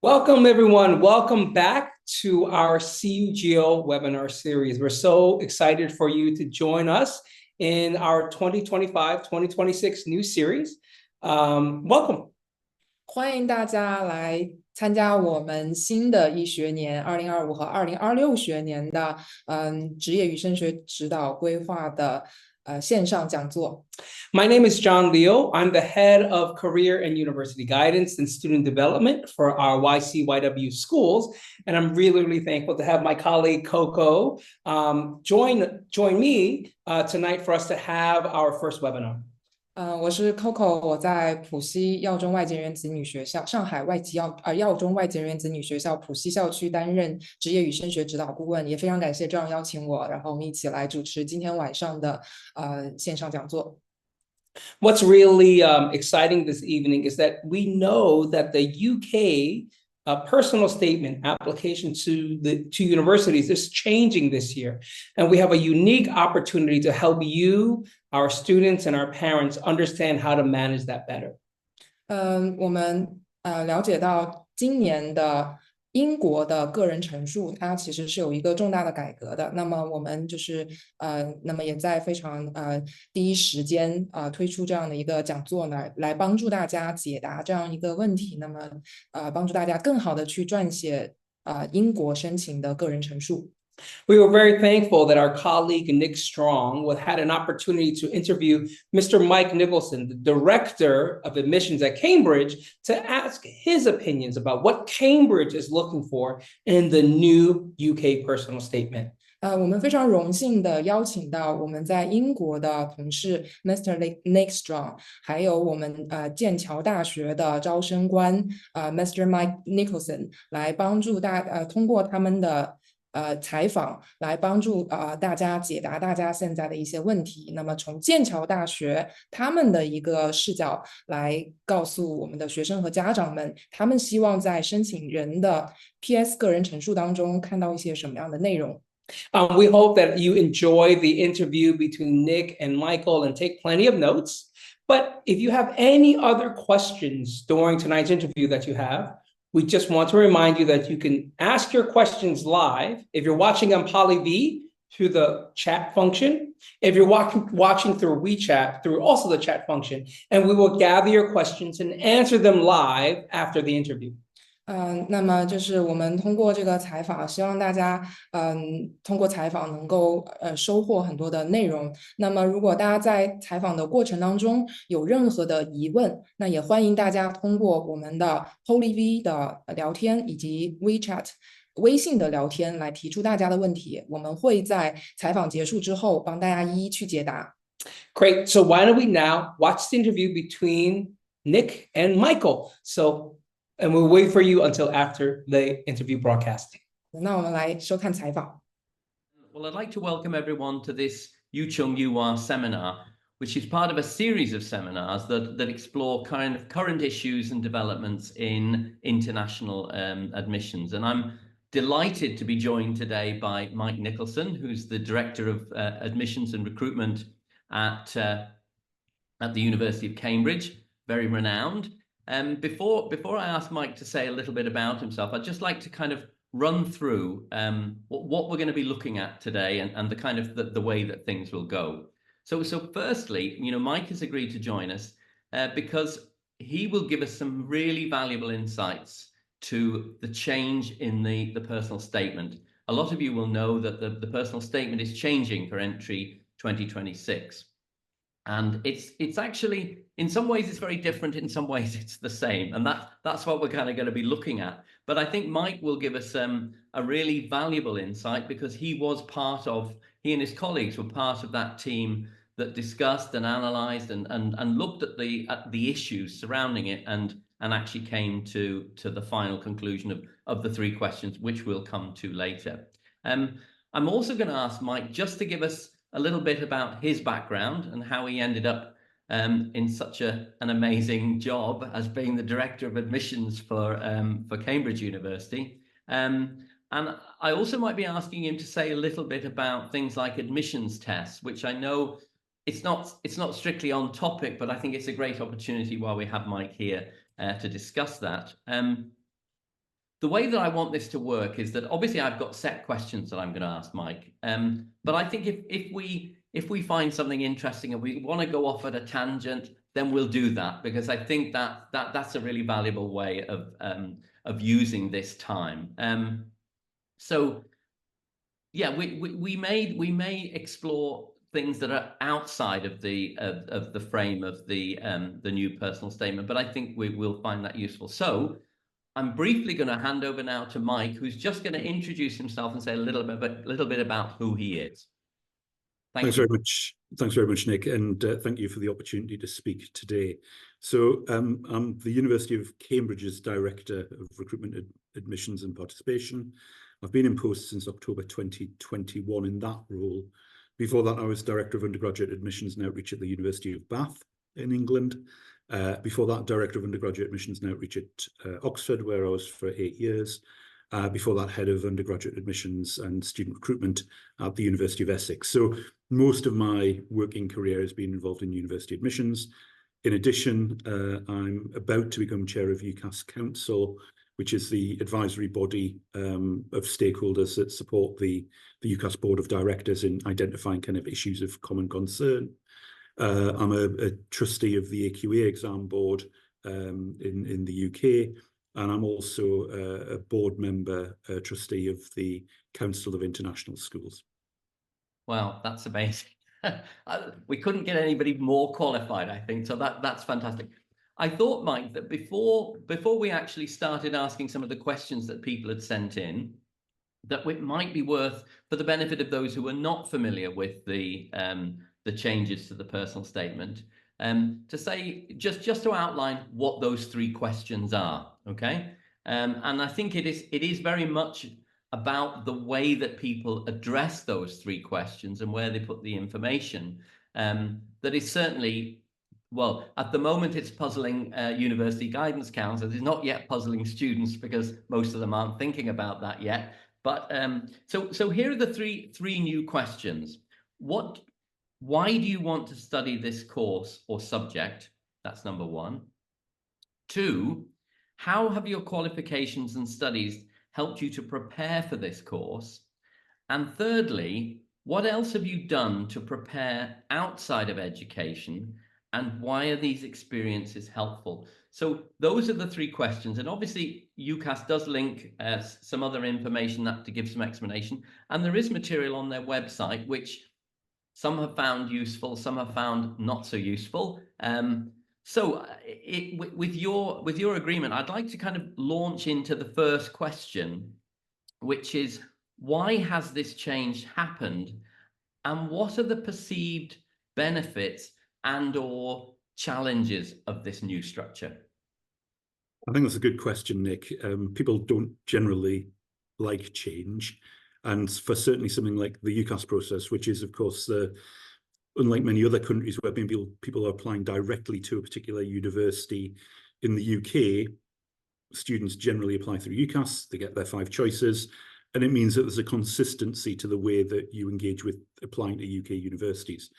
Welcome, everyone. Welcome back to our CUGO webinar series. We're so excited for you to join us in our 2025-2026 new series. Welcome. 欢迎大家来参加我们新的一学年2025和2026学年的职业与升学指导规划的线上讲座。My name is John Leo. I'm the head of career and university guidance and student development for our YCYW schools. And I'm really thankful to have my colleague Coco join me tonight for us to have our first webinar. 我是 Coco， 我在浦西耀中外籍人子女学校，上海耀中外籍人子女学校浦西校区担任职业与升学指导顾问，也非常感谢这样邀请我，然后我们一起来主持今天晚上的线上讲座。What's really exciting this evening is that we know that the UK personal statement application to universities is changing this year. And we have a unique opportunity to help you, our students, and our parents understand how to manage that better. 我们了解到今年的英国的个人陈述，它其实是有一个重大的改革的。那么我们就是那么也在非常第一时间推出这样的一个讲座呢，来帮助大家解答这样一个问题。那么帮助大家更好的去撰写英国申请的个人陈述。We were very thankful that our colleague Nick Strong had an opportunity to interview Mr. Mike Nicholson, the director of admissions at Cambridge, to ask his opinions about what Cambridge is looking for in the new UK personal statement. 我们非常荣幸的邀请到我们在英国的同事 Mr. Nick Strong， 还有我们剑桥大学的招生官Mr. Mike Nicholson 来帮助通过他们的采访来帮助大家解答大家现在的一些问题。那么从剑桥大学他们的一个视角来告诉我们的学生和家长们，他们希望在申请人的 PS 个人陈述当中看到一些什么样的内容。We hope that you enjoy the interview between Nick and Michael and take plenty of notes. But if you have any other questions during tonight's interview that you have, we just want to remind you that you can ask your questions live. If you're watching on PolyV, through the chat function. If you're watching through WeChat, through also the chat function. And we will gather your questions and answer them live after the interview. 那么就是我们通过这个采访，希望大家通过采访能够收获很多的内容。那么如果大家在采访的过程当中有任何的疑问，那也欢迎大家通过我们的 PolyV 的聊天以及 WeChat 微信的聊天来提出大家的问题，我们会在采访结束之后帮大家一一去解答。Great. So why don't we now watch the interview between Nick and Michael? And we'll wait for you until after the interview broadcast. 那我们来收看采访。 Well, I'd like to welcome everyone to this YCYW seminar, which is part of a series of seminars that explore kind of current issues and developments in international admissions. And I'm delighted to be joined today by Mike Nicholson, who's the Director of Admissions and Recruitment at the University of Cambridge, very renowned. Before I ask Mike to say a little bit about himself, I'd just like to kind of run through what we're going to be looking at today and the kind of the way that things will go. So firstly, Mike has agreed to join us because he will give us some really valuable insights to the change in the personal statement. A lot of you will know that the personal statement is changing for entry 2026. And it's actually, in some ways it's very different, in some ways it's the same. And that's what we're kind of going to be looking at. But I think Mike will give us a really valuable insight because he and his colleagues were part of that team that discussed and analysed and looked at the issues surrounding it and actually came to the final conclusion of the three questions, which we'll come to later. I'm also going to ask Mike just to give us a little bit about his background and how he ended up in such an amazing job as being the Director of Admissions for Cambridge University. And I also might be asking him to say a little bit about things like admissions tests, which I know it's not strictly on topic, but I think it's a great opportunity while we have Mike here to discuss that. the way that I want this to work is that obviously I've got set questions that I'm going to ask Mike. But I think if we find something interesting and we want to go off at a tangent, then we'll do that, because I think that's a really valuable way of using this time. So yeah, we may explore things that are outside of the frame of the new personal statement, but I think we will find that useful. So I'm briefly going to hand over now to Mike, who's just going to introduce himself and say a little bit about who he is. Thanks very much. Thanks very much, Nick, and thank you for the opportunity to speak today. So I'm the University of Cambridge's Director of Recruitment, Admissions and Participation. I've been in post since October 2021 in that role. Before that, I was Director of Undergraduate Admissions and Outreach at the University of Bath in England. Before that, Director of Undergraduate Admissions and Outreach at Oxford, where I was for 8 years. Before that, Head of Undergraduate Admissions and Student Recruitment at the University of Essex. So most of my working career has been involved in university admissions. In addition, I'm about to become Chair of UCAS Council, which is the advisory body of stakeholders that support the UCAS Board of Directors in identifying kind of issues of common concern. I'm a trustee of the AQA exam board in the UK, and I'm also a board member, trustee of the Council of International Schools. Wow, that's amazing. We couldn't get anybody more qualified, I think, so that's fantastic. I thought, Mike, that before we actually started asking some of the questions that people had sent in, that it might be worth, for the benefit of those who are not familiar with the changes to the personal statement, to say, just to outline what those 3 questions are, okay? And I think it is very much about the way that people address those 3 questions and where they put the information. That is certainly, well, at the moment it's puzzling university guidance counselors. It's not yet puzzling students because most of them aren't thinking about that yet. But so here are the three new questions. Why do you want to study this course or subject? That's number 1. 2, how have your qualifications and studies helped you to prepare for this course? And thirdly, what else have you done to prepare outside of education, and why are these experiences helpful? So those are the 3 questions, and obviously UCAS does link some other information to give some explanation, and there is material on their website which some have found useful, some have found not so useful. So with your agreement, I'd like to kind of launch into the first question, which is, why has this change happened, and what are the perceived benefits and or challenges of this new structure? I think that's a good question, Nick. People don't generally like change. And for certainly something like the UCAS process, which is, of course, unlike many other countries where people are applying directly to a particular university, in the UK, students generally apply through UCAS, they get their 5 choices, and it means that there's a consistency to the way that you engage with applying to UK universities.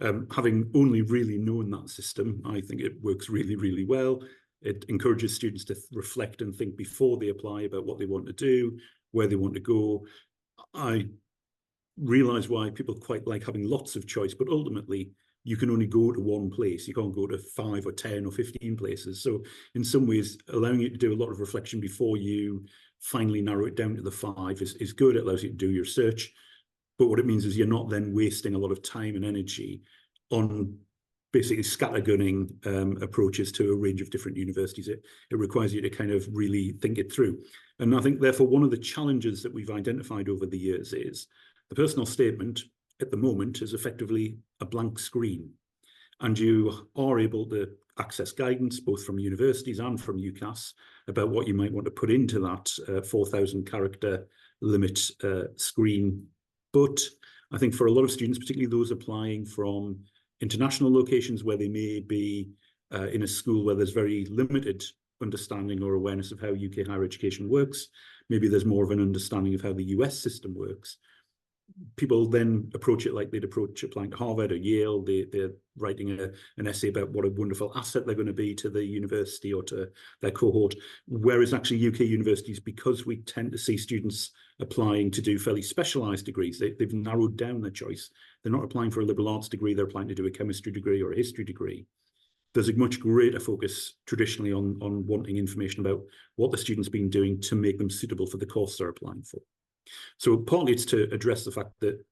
Having only really known that system, I think it works really, really well. It encourages students to reflect and think before they apply about what they want to do, where they want to go. I realise why people quite like having lots of choice, but ultimately you can only go to one place. You can't go to 5 or 10 or 15 places. So in some ways, allowing you to do a lot of reflection before you finally narrow it down to the 5 is good. It allows you to do your search. But what it means is you're not then wasting a lot of time and energy on basically scattergunning approaches to a range of different universities. It requires you to kind of really think it through. And I think, therefore, one of the challenges that we've identified over the years is the personal statement at the moment is effectively a blank screen. And you are able to access guidance both from universities and from UCAS about what you might want to put into that 4,000 character limit screen. But I think for a lot of students, particularly those applying from international locations where they may be in a school where there's very limited understanding or awareness of how UK higher education works, maybe there's more of an understanding of how the US system works. people then approach it like they'd approach applying to Harvard or Yale. They're writing an essay about what a wonderful asset they're going to be to the university or to their cohort. Whereas actually UK universities, because we tend to see students applying to do fairly specialised degrees, they've narrowed down their choice. They're not applying for a liberal arts degree, they're applying to do a chemistry degree or a history degree. There's a much greater focus traditionally on wanting information about what the student's been doing to make them suitable for the course they're applying for. So partly it's to address the fact that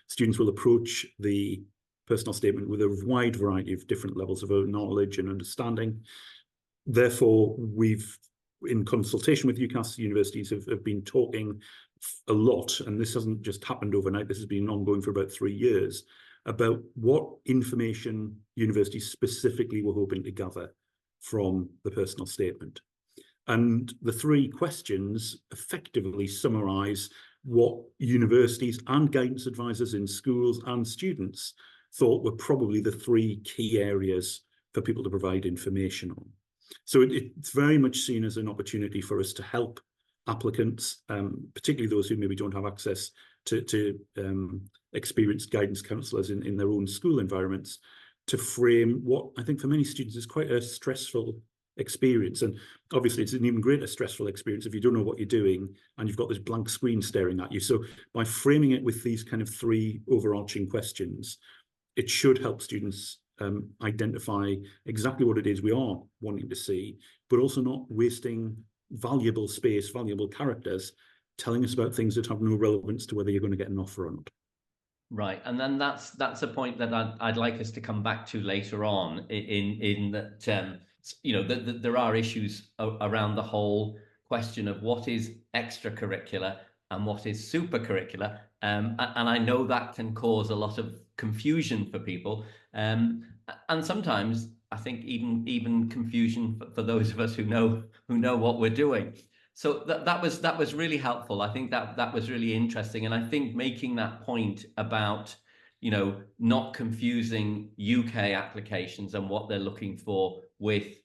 students will approach the personal statement with a wide variety of different levels of knowledge and understanding. Therefore, we've, in consultation with UCAS, universities have been talking a lot, and this hasn't just happened overnight, this has been ongoing for about 3 years, about what information universities specifically were hoping to gather from the personal statement. And the 3 questions effectively summarise what universities and guidance advisors in schools and students thought were probably the 3 key areas for people to provide information on. So it's very much seen as an opportunity for us to help applicants, particularly those who maybe don't have access to experienced guidance counsellors in their own school environments, to frame what I think for many students is quite a stressful experience. And obviously it's an even greater stressful experience if you don't know what you're doing and you've got this blank screen staring at you. So by framing it with these kind of 3 overarching questions, it should help students identify exactly what it is we are wanting to see, but also not wasting valuable space, valuable characters telling us about things that have no relevance to whether you're going to get an offer or not. Right, and then that's a point that I'd like us to come back to later on, in that you know, there are issues around the whole question of what is extracurricular and what is supercurricular, and I know that can cause a lot of confusion for people, and sometimes I think even confusion for those of us who know what we're doing. So that was really helpful. I think that was really interesting, and I think making that point about, you know, not confusing UK applications and what they're looking for with,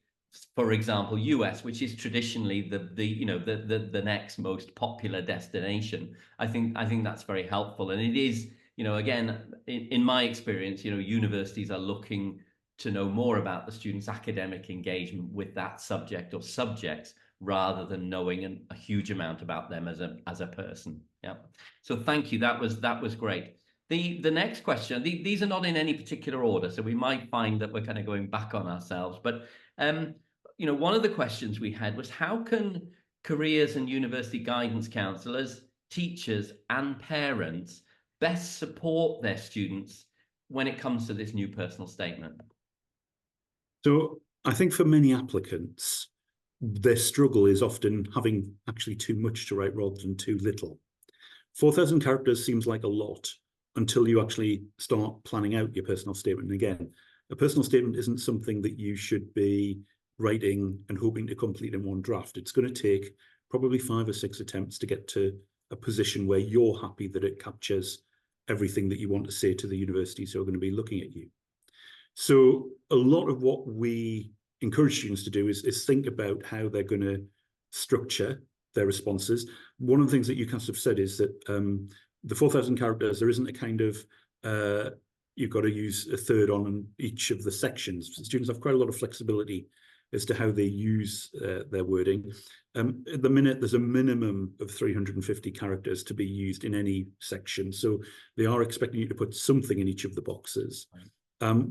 for example, US, which is traditionally the next most popular destination. I think that's very helpful, and it is, you know, again, in my experience, you know, universities are looking to know more about the students' academic engagement with that subject or subjects, rather than knowing a huge amount about them as a person. Yeah. So thank you. That was great. The next question, these are not in any particular order, so we might find that we're kind of going back on ourselves. But you know, one of the questions we had was, how can careers and university guidance counsellors, teachers, and parents best support their students when it comes to this new personal statement? So I think for many applicants, their struggle is often having actually too much to write rather than too little. 4,000 characters seems like a lot until you actually start planning out your personal statement. And again, a personal statement isn't something that you should be writing and hoping to complete in one draft. It's going to take probably 5 or 6 attempts to get to a position where you're happy that it captures everything that you want to say to the universities who are going to be looking at you. So a lot of what we encourage students to do is think about how they're going to structure their responses. One of the things that UCAS have said is that the 4,000 characters, there isn't a kind of, you've got to use a third on each of the sections. Students have quite a lot of flexibility as to how they use their wording. At the minute, there's a minimum of 350 characters to be used in any section. So they are expecting you to put something in each of the boxes. Right.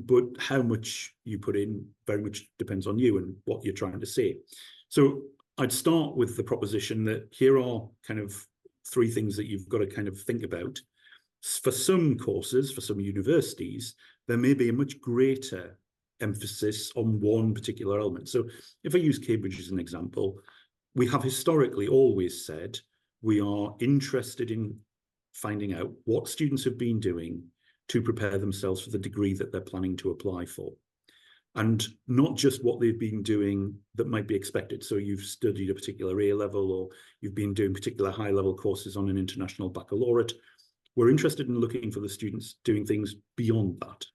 But how much you put in very much depends on you and what you're trying to say. So I'd start with the proposition that here are kind of 3 things that you've got to kind of think about. For some courses, for some universities, there may be a much greater emphasis on one particular element. So if I use Cambridge as an example, we have historically always said we are interested in finding out what students have been doing to prepare themselves for the degree that they're planning to apply for. And not just what they've been doing that might be expected. So you've studied a particular A level, or you've been doing particular high level courses on an international baccalaureate. We're interested in looking for the students doing things beyond that,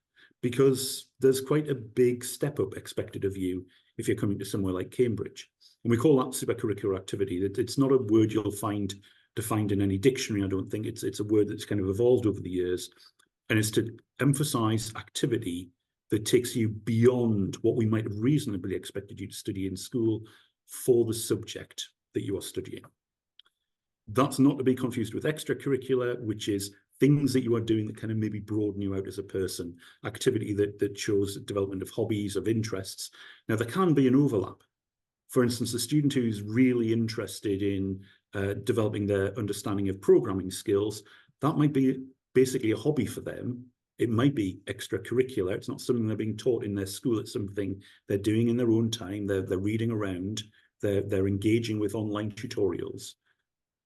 because there's quite a big step up expected of you if you're coming to somewhere like Cambridge. And we call that supercurricular activity. It's not a word you'll find defined in any dictionary. I don't think it's a word that's kind of evolved over the years. And it's to emphasize activity that takes you beyond what we might have reasonably expected you to study in school for the subject that you are studying. That's not to be confused with extracurricular, which is things that you are doing that kind of maybe broaden you out as a person, activity that shows development of hobbies, of interests. Now, there can be an overlap. For instance, a student who's really interested in developing their understanding of programming skills, that might be basically a hobby for them. It might be extracurricular. It's not something they're being taught in their school. It's something they're doing in their own time. They're reading around. They're engaging with online tutorials.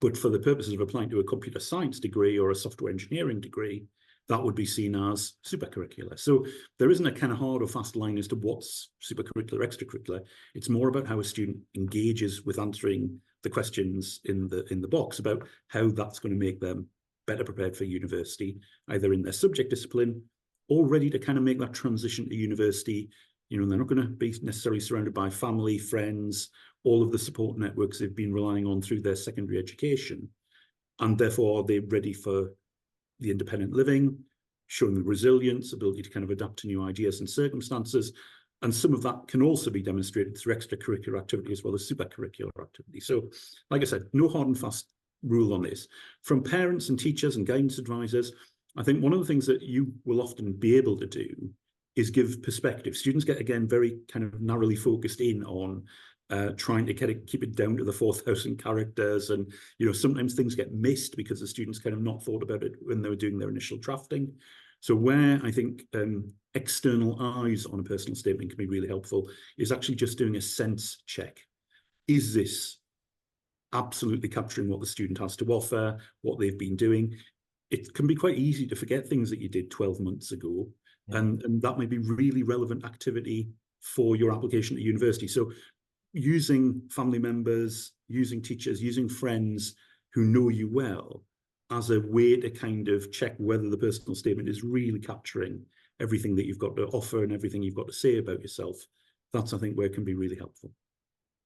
But for the purposes of applying to a computer science degree or a software engineering degree, that would be seen as supercurricular. So there isn't a kind of hard or fast line as to what's supercurricular, extracurricular. It's more about how a student engages with answering the questions in the box about how that's going to make them better prepared for university, either in their subject discipline or ready to kind of make that transition to university. You know, they're not going to be necessarily surrounded by family, friends, all of the support networks they've been relying on through their secondary education. And therefore, are they ready for the independent living, showing the resilience, ability to kind of adapt to new ideas and circumstances. And some of that can also be demonstrated through extracurricular activity as well as supercurricular activity. So, like I said, no hard and fast rule on this. From parents and teachers and guidance advisors, I think one of the things that you will often be able to do is give perspective. Students get, again, very kind of narrowly focused in on trying to keep it down to the 4,000 characters. And, you know, sometimes things get missed because the students kind of not thought about it when they were doing their initial drafting. So where I think external eyes on a personal statement can be really helpful is actually just doing a sense check. Is this absolutely capturing what the student has to offer, what they've been doing? It can be quite easy to forget things that you did 12 months ago. Yeah. And that may be really relevant activity for your application at university. So using family members, using teachers, using friends who know you well as a way to kind of check whether the personal statement is really capturing everything that you've got to offer and everything you've got to say about yourself. That's, I think, where it can be really helpful.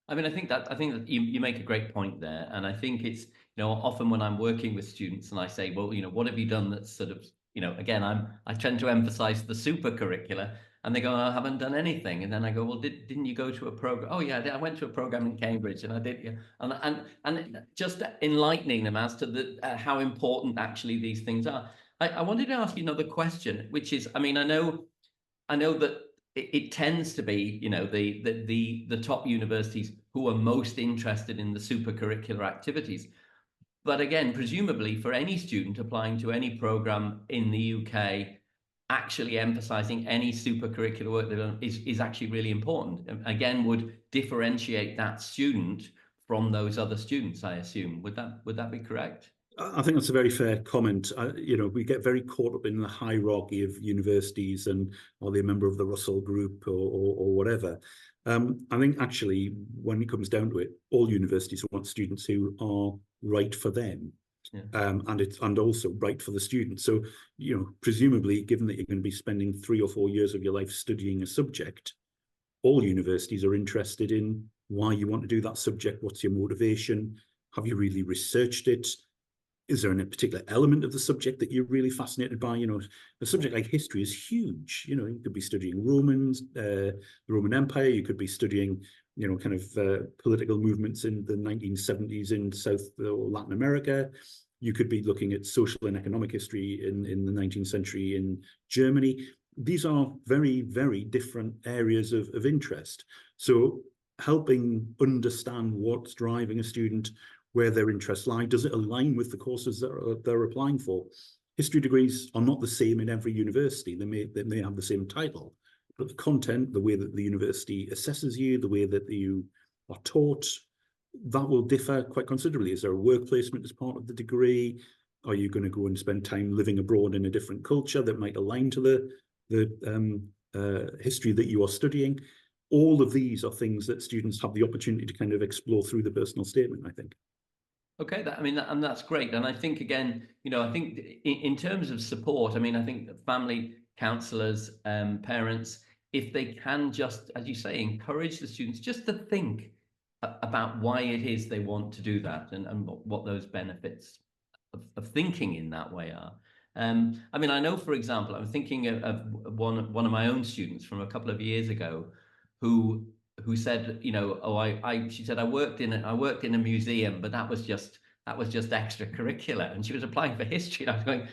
I mean, I think that you make a great point there. And I think it's, you know, often when I'm working with students and I say, well, you know, what have you done that's sort of, you know, again, I tend to emphasize the supercurricular, and they go, I haven't done anything. And then I go, well, didn't you go to a program? Oh yeah, I went to a program in Cambridge, and I did. Yeah. And just enlightening them as to how important actually these things are. I wanted to ask you another question, which is, I mean, I know that it tends to be, you know, the top universities who are most interested in the supercurricular activities. But again, presumably for any student applying to any program in the UK, actually emphasizing any supercurricular work they've done is actually really important. And again, would differentiate that student from those other students, I assume. Would that be correct? I think that's a very fair comment. You know, we get very caught up in the hierarchy of universities and are they a member of the Russell Group or whatever. I think actually, when it comes down to it, all universities want students who are right for them. Yeah. And also right for the student. So, you know, presumably, given that you're going to be spending 3 or 4 years of your life studying a subject, all universities are interested in why you want to do that subject. What's your motivation? Have you really researched it? Is there a particular element of the subject that you're really fascinated by? You know, a subject like history is huge. You know, you could be studying Romans, the Roman Empire. You could be studying, you know, kind of political movements in the 1970s in South or Latin America. You could be looking at social and economic history in the 19th century in Germany. These are very, very different areas of interest. So helping understand what's driving a student, where their interests lie. Does it align with the courses that they're applying for? History degrees are not the same in every university. They may have the same title, but the content, the way that the university assesses you, the way that you are taught, that will differ quite considerably. Is there a work placement as part of the degree? Are you going to go and spend time living abroad in a different culture that might align to the history that you are studying? All of these are things that students have the opportunity to kind of explore through the personal statement, I think. Okay, and that's great. And I think, again, you know, I think in terms of support, I mean, I think family counsellors, parents, if they can just, as you say, encourage the students just to think about why it is they want to do that, and what those benefits of thinking in that way are. I mean, I know, for example, I'm thinking of one of my own students from a couple of years ago, who said, you know, she said, I worked in a museum, but that was just extracurricular, and she was applying for history, and I was going,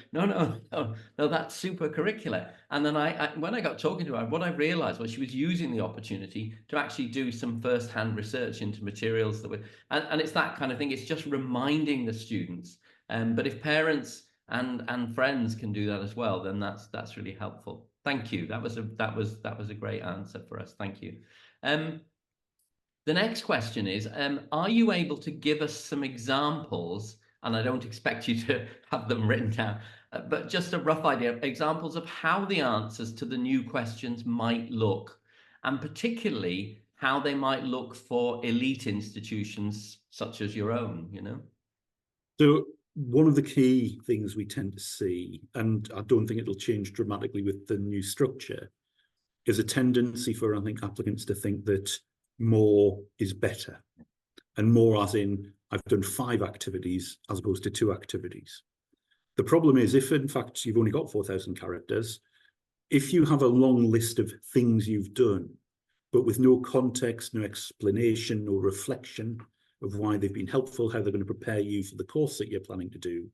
no, that's super curricular. And then when I got talking to her, what I realized was she was using the opportunity to actually do some first-hand research into materials that were, and it's that kind of thing. It's just reminding the students. But if parents and friends can do that as well, then that's really helpful. Thank you. That was a great answer for us. Thank you. The next question is, are you able to give us some examples, and I don't expect you to have them written down, but just a rough idea, examples of how the answers to the new questions might look, and particularly how they might look for elite institutions such as your own, you know? So one of the key things we tend to see, and I don't think it'll change dramatically with the new structure, is a tendency for, I think, applicants to think that more is better, and more as in I've done 5 activities as opposed to 2 activities. The problem is, if in fact you've only got 4,000 characters, if you have a long list of things you've done, but with no context, no explanation, no reflection of why they've been helpful, how they're going to prepare you for the course that you're planning to do,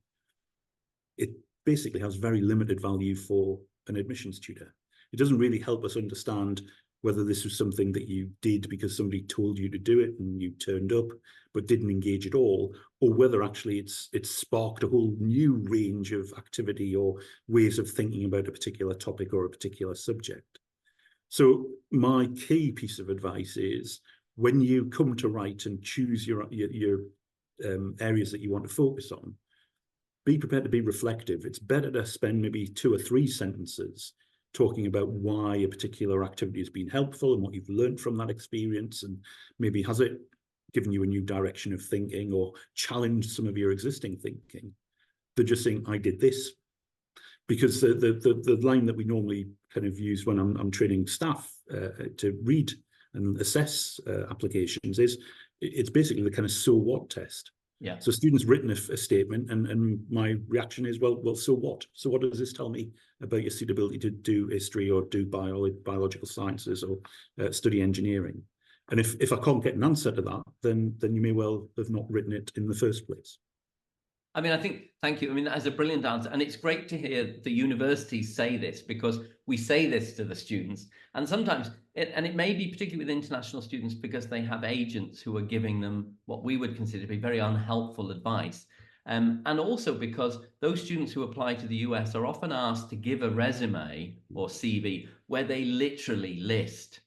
it basically has very limited value for an admissions tutor. It doesn't really help us understand whether this was something that you did because somebody told you to do it and you turned up but didn't engage at all, or whether actually it's sparked a whole new range of activity or ways of thinking about a particular topic or a particular subject. So my key piece of advice is, when you come to write and choose your areas that you want to focus on, be prepared to be reflective. It's better to spend maybe 2 or 3 sentences talking about why a particular activity has been helpful and what you've learned from that experience, and maybe has it given you a new direction of thinking or challenged some of your existing thinking, than just saying, I did this. Because the line that we normally kind of use when I'm training staff to read and assess applications is, it's basically the kind of so what test. Yeah. So students written a statement, and my reaction is, well, so what? So what does this tell me about your suitability to do history or do biological sciences or study engineering? And if I can't get an answer to that, then you may well have not written it in the first place. I mean, thank you. I mean, that is a brilliant answer. And it's great to hear the universities say this, because we say this to the students. And sometimes, it may be particularly with international students, because they have agents who are giving them what we would consider to be very unhelpful advice. And also because those students who apply to the US are often asked to give a resume or CV where they literally list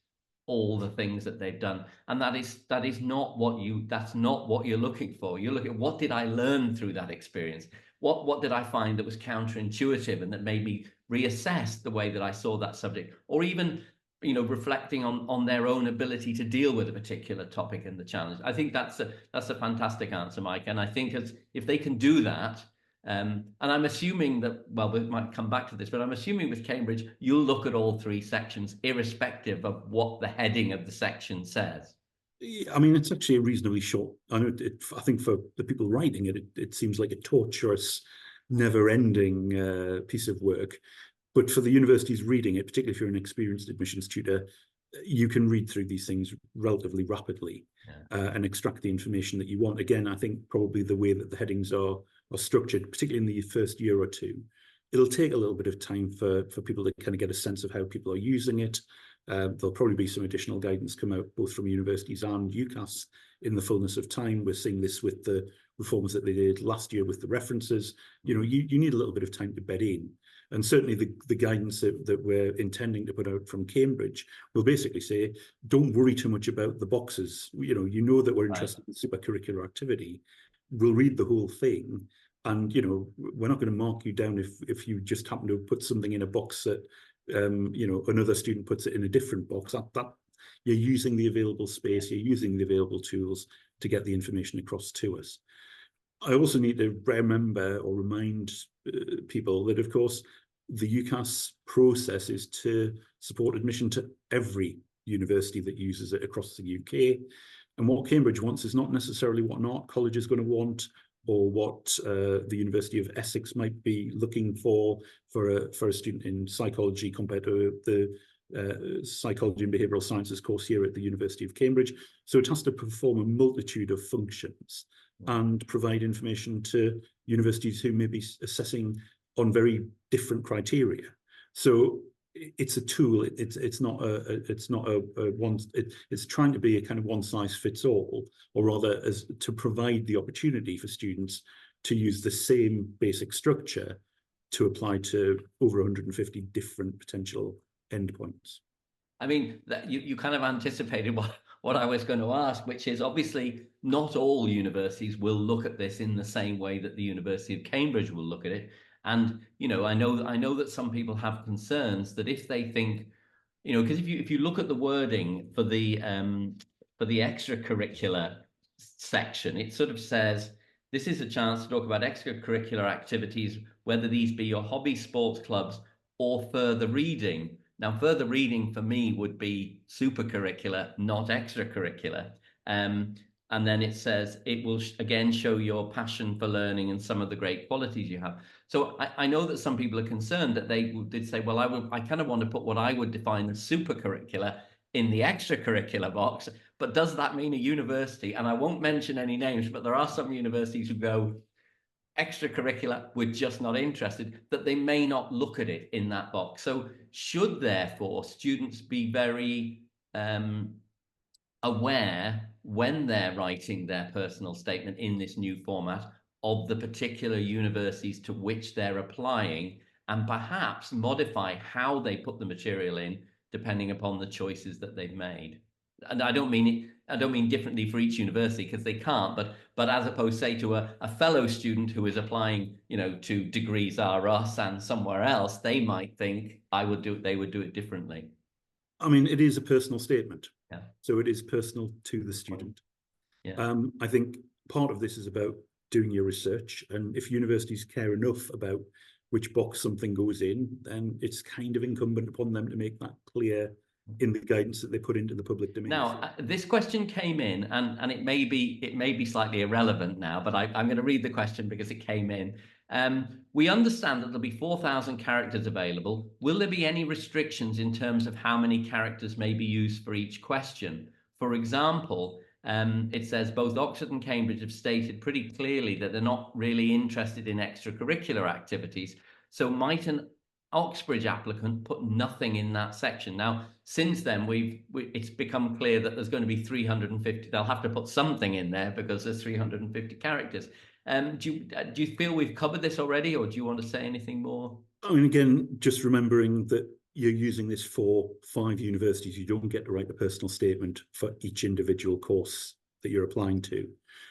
all the things that they've done, and that's not what you're looking for. You're looking at, what did I learn through that experience? What did I find that was counterintuitive and that made me reassess the way that I saw that subject, or even, you know, reflecting on their own ability to deal with a particular topic and the challenge. I think that's a fantastic answer, Mike, and I think if they can do that. And I'm assuming that, well, we might come back to this, but I'm assuming with Cambridge, you'll look at all 3 sections, irrespective of what the heading of the section says. I mean, it's actually a reasonably short. I think for the people writing it, it seems like a torturous, never-ending piece of work. But for the universities reading it, particularly if you're an experienced admissions tutor, you can read through these things relatively rapidly, and extract the information that you want. Again, I think probably the way that the headings are structured, particularly in the first year or 2, it'll take a little bit of time for people to kind of get a sense of how people are using it. There'll probably be some additional guidance come out both from universities and UCAS in the fullness of time. We're seeing this with the reforms that they did last year with the references. You know, you need a little bit of time to bed in. And certainly the guidance that we're intending to put out from Cambridge will basically say, don't worry too much about the boxes. You know that we're interested in supercurricular activity. We'll read the whole thing. And, you know, we're not going to mark you down if you just happen to put something in a box that, you know, another student puts it in a different box. That you're using the available space, you're using the available tools to get the information across to us. I also need to remember or remind people that, of course, the UCAS process is to support admission to every university that uses it across the UK. And what Cambridge wants is not necessarily what an art college is going to want, or what the University of Essex might be looking for a student in psychology compared to the psychology and behavioural sciences course here at the University of Cambridge. So it has to perform a multitude of functions and provide information to universities who may be assessing on very different criteria. So it's a tool. It's trying to be a kind of one size fits all, or rather as to provide the opportunity for students to use the same basic structure to apply to over 150 different potential endpoints. I mean, you kind of anticipated what I was going to ask, which is obviously not all universities will look at this in the same way that the University of Cambridge will look at it. And, you know, I know that some people have concerns that if they think, you know, because if you look at the wording for the extracurricular section, it sort of says, this is a chance to talk about extracurricular activities, whether these be your hobby sports clubs or further reading. Now, further reading for me would be supercurricular, not extracurricular. And then it says it will again show your passion for learning and some of the great qualities you have. So I know that some people are concerned that they did say, well, I kind of want to put what I would define as supercurricular in the extracurricular box. But does that mean a university? And I won't mention any names, but there are some universities who go extracurricular, we're just not interested, that they may not look at it in that box. So should therefore students be very aware when they're writing their personal statement in this new format of the particular universities to which they're applying, and perhaps modify how they put the material in depending upon the choices that they've made. And I don't mean differently for each university, because they can't, but as opposed, say, to a fellow student who is applying, you know, to Degrees R Us and somewhere else, they might think they would do it differently. I mean, it is a personal statement. Yeah. So it is personal to the student. Yeah. I think part of this is about doing your research, and if universities care enough about which box something goes in, then it's kind of incumbent upon them to make that clear in the guidance that they put into the public domain. Now, this question came in, and it may be slightly irrelevant now, but I'm going to read the question because it came in. We understand that there'll be 4,000 characters available. Will there be any restrictions in terms of how many characters may be used for each question? For example, it says both Oxford and Cambridge have stated pretty clearly that they're not really interested in extracurricular activities. So might an Oxbridge applicant put nothing in that section? Now, since then, it's become clear that there's going to be 350. They'll have to put something in there because there's 350 characters. Do you feel we've covered this already, or do you want to say anything more? I mean, again, just remembering that you're using this for 5 universities. You don't get to write a personal statement for each individual course that you're applying to.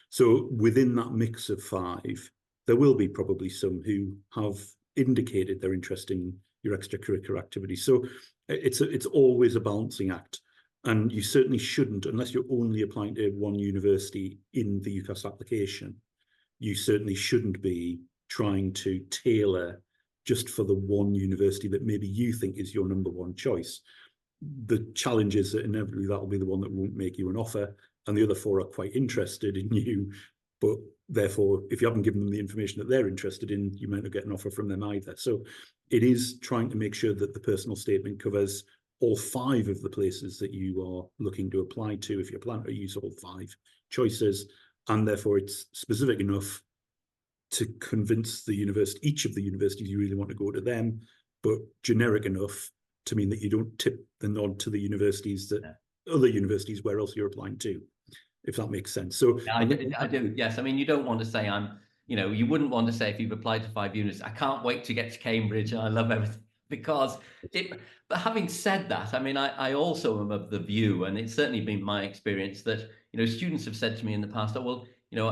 So within that mix of 5, there will be probably some who have indicated their interest in your extracurricular activities. So it's always a balancing act. And you certainly shouldn't, unless you're only applying to one university in the UCAS application, you certainly shouldn't be trying to tailor just for the one university that maybe you think is your number one choice. The challenge is that inevitably that will be the one that won't make you an offer, and the other 4 are quite interested in you, but therefore, if you haven't given them the information that they're interested in, you might not get an offer from them either. So it is trying to make sure that the personal statement covers all 5 of the places that you are looking to apply to, if you're planning to use all 5 choices, and therefore it's specific enough to convince the university, each of the universities you really want to go to them, but generic enough to mean that you don't tip the nod to the universities that other universities where else you're applying to, if that makes sense. So yeah, I do, yes. I mean, you don't want to say you wouldn't want to say if you've applied to 5 universities, I can't wait to get to Cambridge and I love everything, because but having said that, I mean, I also am of the view, and it's certainly been my experience, that, students have said to me in the past, oh, well,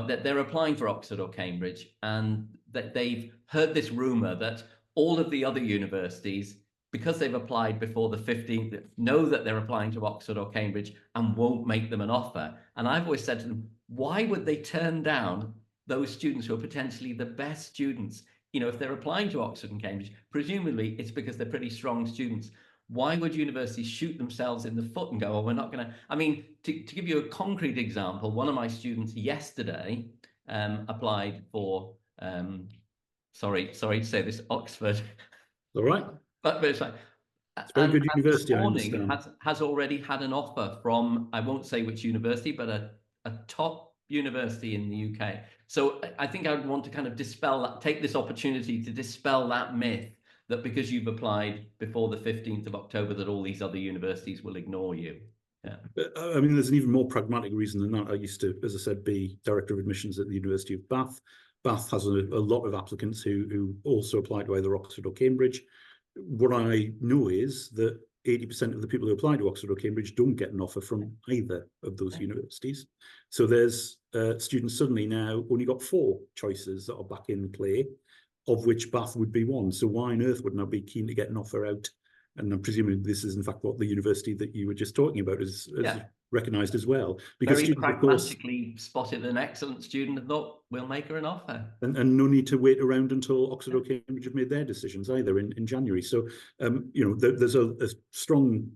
that they're applying for Oxford or Cambridge, and that they've heard this rumor that all of the other universities, because they've applied before the 15th, know that they're applying to Oxford or Cambridge and won't make them an offer. And I've always said to them, why would they turn down those students who are potentially the best students? If they're applying to Oxford and Cambridge, presumably it's because they're pretty strong students. why would universities shoot themselves in the foot and go, oh, we're not going to, I mean, to give you a concrete example, one of my students yesterday applied for, sorry to say this, Oxford. All right. But it's like, it's a very good university, this I morning has already had an offer from, I won't say which university, but a top university in the UK. So I think I would want to kind of dispel that, take this opportunity to dispel that myth that because you've applied before the 15th of October that all these other universities will ignore you. Yeah. I mean, there's an even more pragmatic reason than that. I used to, as I said, be Director of Admissions at the University of Bath. Bath has a lot of applicants who also apply to either Oxford or Cambridge. What I know is that 80% of the people who apply to Oxford or Cambridge don't get an offer from either of those universities. So there's students suddenly now only got 4 choices that are back in play, of which Bath would be one. So why on earth wouldn't I be keen to get an offer out? And I'm presuming this is in fact what the university that you were just talking about is recognised as well. Because very students, pragmatically, of course, spotted an excellent student and thought, we'll make her an offer. And no need to wait around until Oxford or Cambridge have made their decisions either in January. So, you know, there's a strong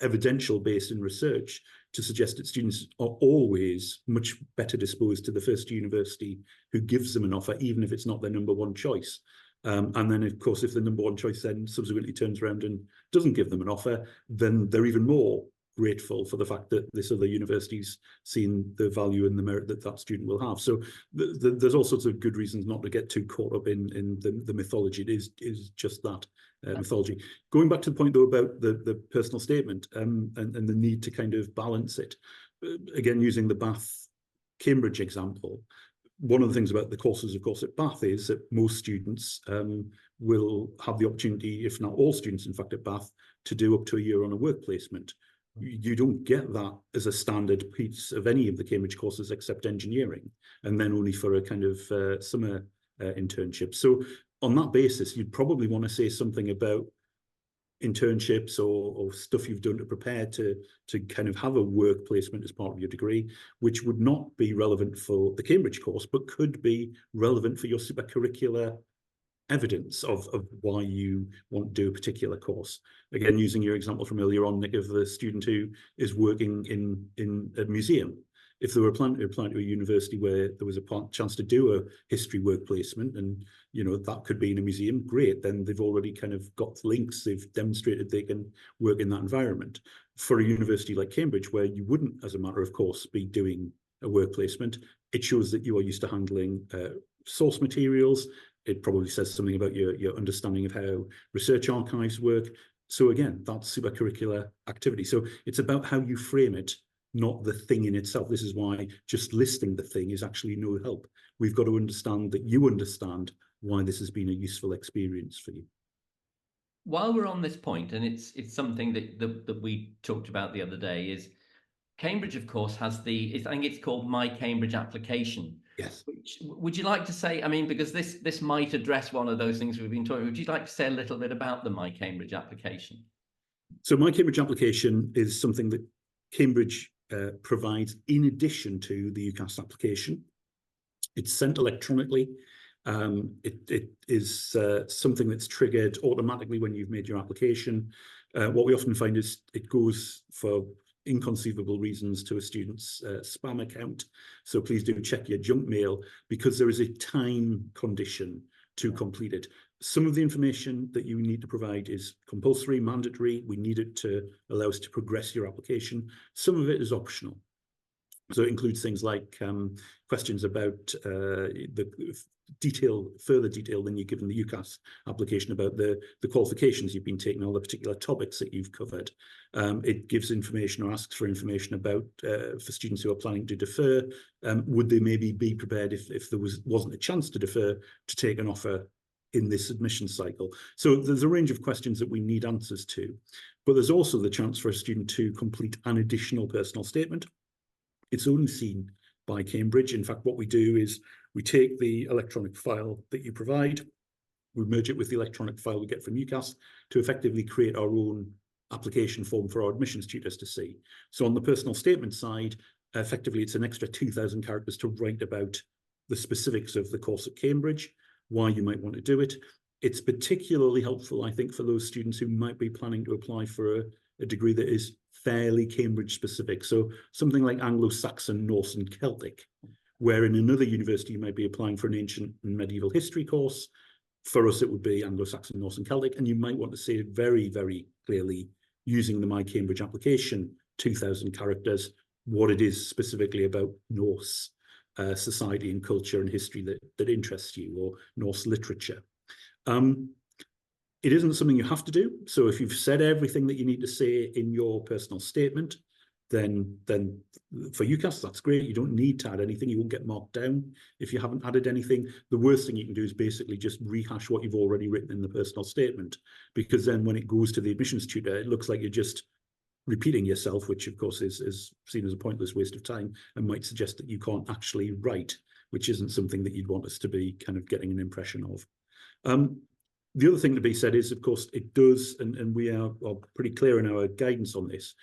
evidential base in research to suggest that students are always much better disposed to the first university who gives them an offer, even if it's not their number one choice. And then, of course, if the number one choice then subsequently turns around and doesn't give them an offer, then they're even more grateful for the fact that this other university's seen the value and the merit that that student will have. So there's all sorts of good reasons not to get too caught up in the mythology. It is just that mythology. Going back to the point, though, about the personal statement and the need to kind of balance it. Again, using the Bath-Cambridge example, one of the things about the courses, of course, at Bath is that most students will have the opportunity, if not all students, in fact, at Bath, to do up to a year on a work placement. You don't get that as a standard piece of any of the Cambridge courses except engineering, and then only for a kind of summer internship. So on that basis, you'd probably want to say something about internships or stuff you've done to prepare to kind of have a work placement as part of your degree, which would not be relevant for the Cambridge course, but could be relevant for your supercurricular evidence of why you want to do a particular course. Again, using your example from earlier on, Nick, of the student who is working in a museum. If they were applying to a university where there was a chance to do a history work placement, and you know that could be in a museum, great. Then they've already kind of got links. They've demonstrated they can work in that environment. For a university like Cambridge, where you wouldn't, as a matter of course, be doing a work placement, it shows that you are used to handling source materials. It probably says something about your understanding of how research archives work. So again, that's supercurricular activity. So it's about how you frame it, not the thing in itself. This is why just listing the thing is actually no help. We've got to understand that you understand why this has been a useful experience for you. While we're on this point, and it's something that we talked about the other day, is Cambridge, of course, has I think it's called My Cambridge Application. Yes. Would you like to say, I mean, because this might address one of those things we've been talking about, would you like to say a little bit about the My Cambridge Application? So My Cambridge Application is something that Cambridge provides in addition to the UCAS application. It's sent electronically. It is something that's triggered automatically when you've made your application. What we often find is it goes for inconceivable reasons to a student's spam account. So please do check your junk mail, because there is a time condition to complete it. Some of the information that you need to provide is compulsory, mandatory. We need it to allow us to progress your application. Some of it is optional. So it includes things like questions about the further detail than you give in the UCAS application about the qualifications you've been taking, all the particular topics that you've covered. It gives information or asks for information about, for students who are planning to defer, would they maybe be prepared if there wasn't a chance to defer to take an offer in this admission cycle. So there's a range of questions that we need answers to, but there's also the chance for a student to complete an additional personal statement. It's only seen by Cambridge. In fact, what we do is we take the electronic file that you provide, we merge it with the electronic file we get from UCAS to effectively create our own application form for our admissions tutors to see. So on the personal statement side, effectively it's an extra 2,000 characters to write about the specifics of the course at Cambridge, why you might want to do it. It's particularly helpful, I think, for those students who might be planning to apply for a degree that is fairly Cambridge specific. So something like Anglo-Saxon, Norse and Celtic, where in another university you might be applying for an ancient and medieval history course. For us, it would be Anglo-Saxon, Norse and Celtic, and you might want to say it very, very clearly using the My Cambridge application, 2,000 characters, what it is specifically about Norse society and culture and history that interests you, or Norse literature. It isn't something you have to do. So if you've said everything that you need to say in your personal statement, then for UCAS, that's great. You don't need to add anything. You won't get marked down if you haven't added anything. The worst thing you can do is basically just rehash what you've already written in the personal statement, because then when it goes to the admissions tutor, it looks like you're just repeating yourself, which of course is seen as a pointless waste of time and might suggest that you can't actually write, which isn't something that you'd want us to be kind of getting an impression of. The other thing to be said is, of course, it does, and we are pretty clear in our guidance on this,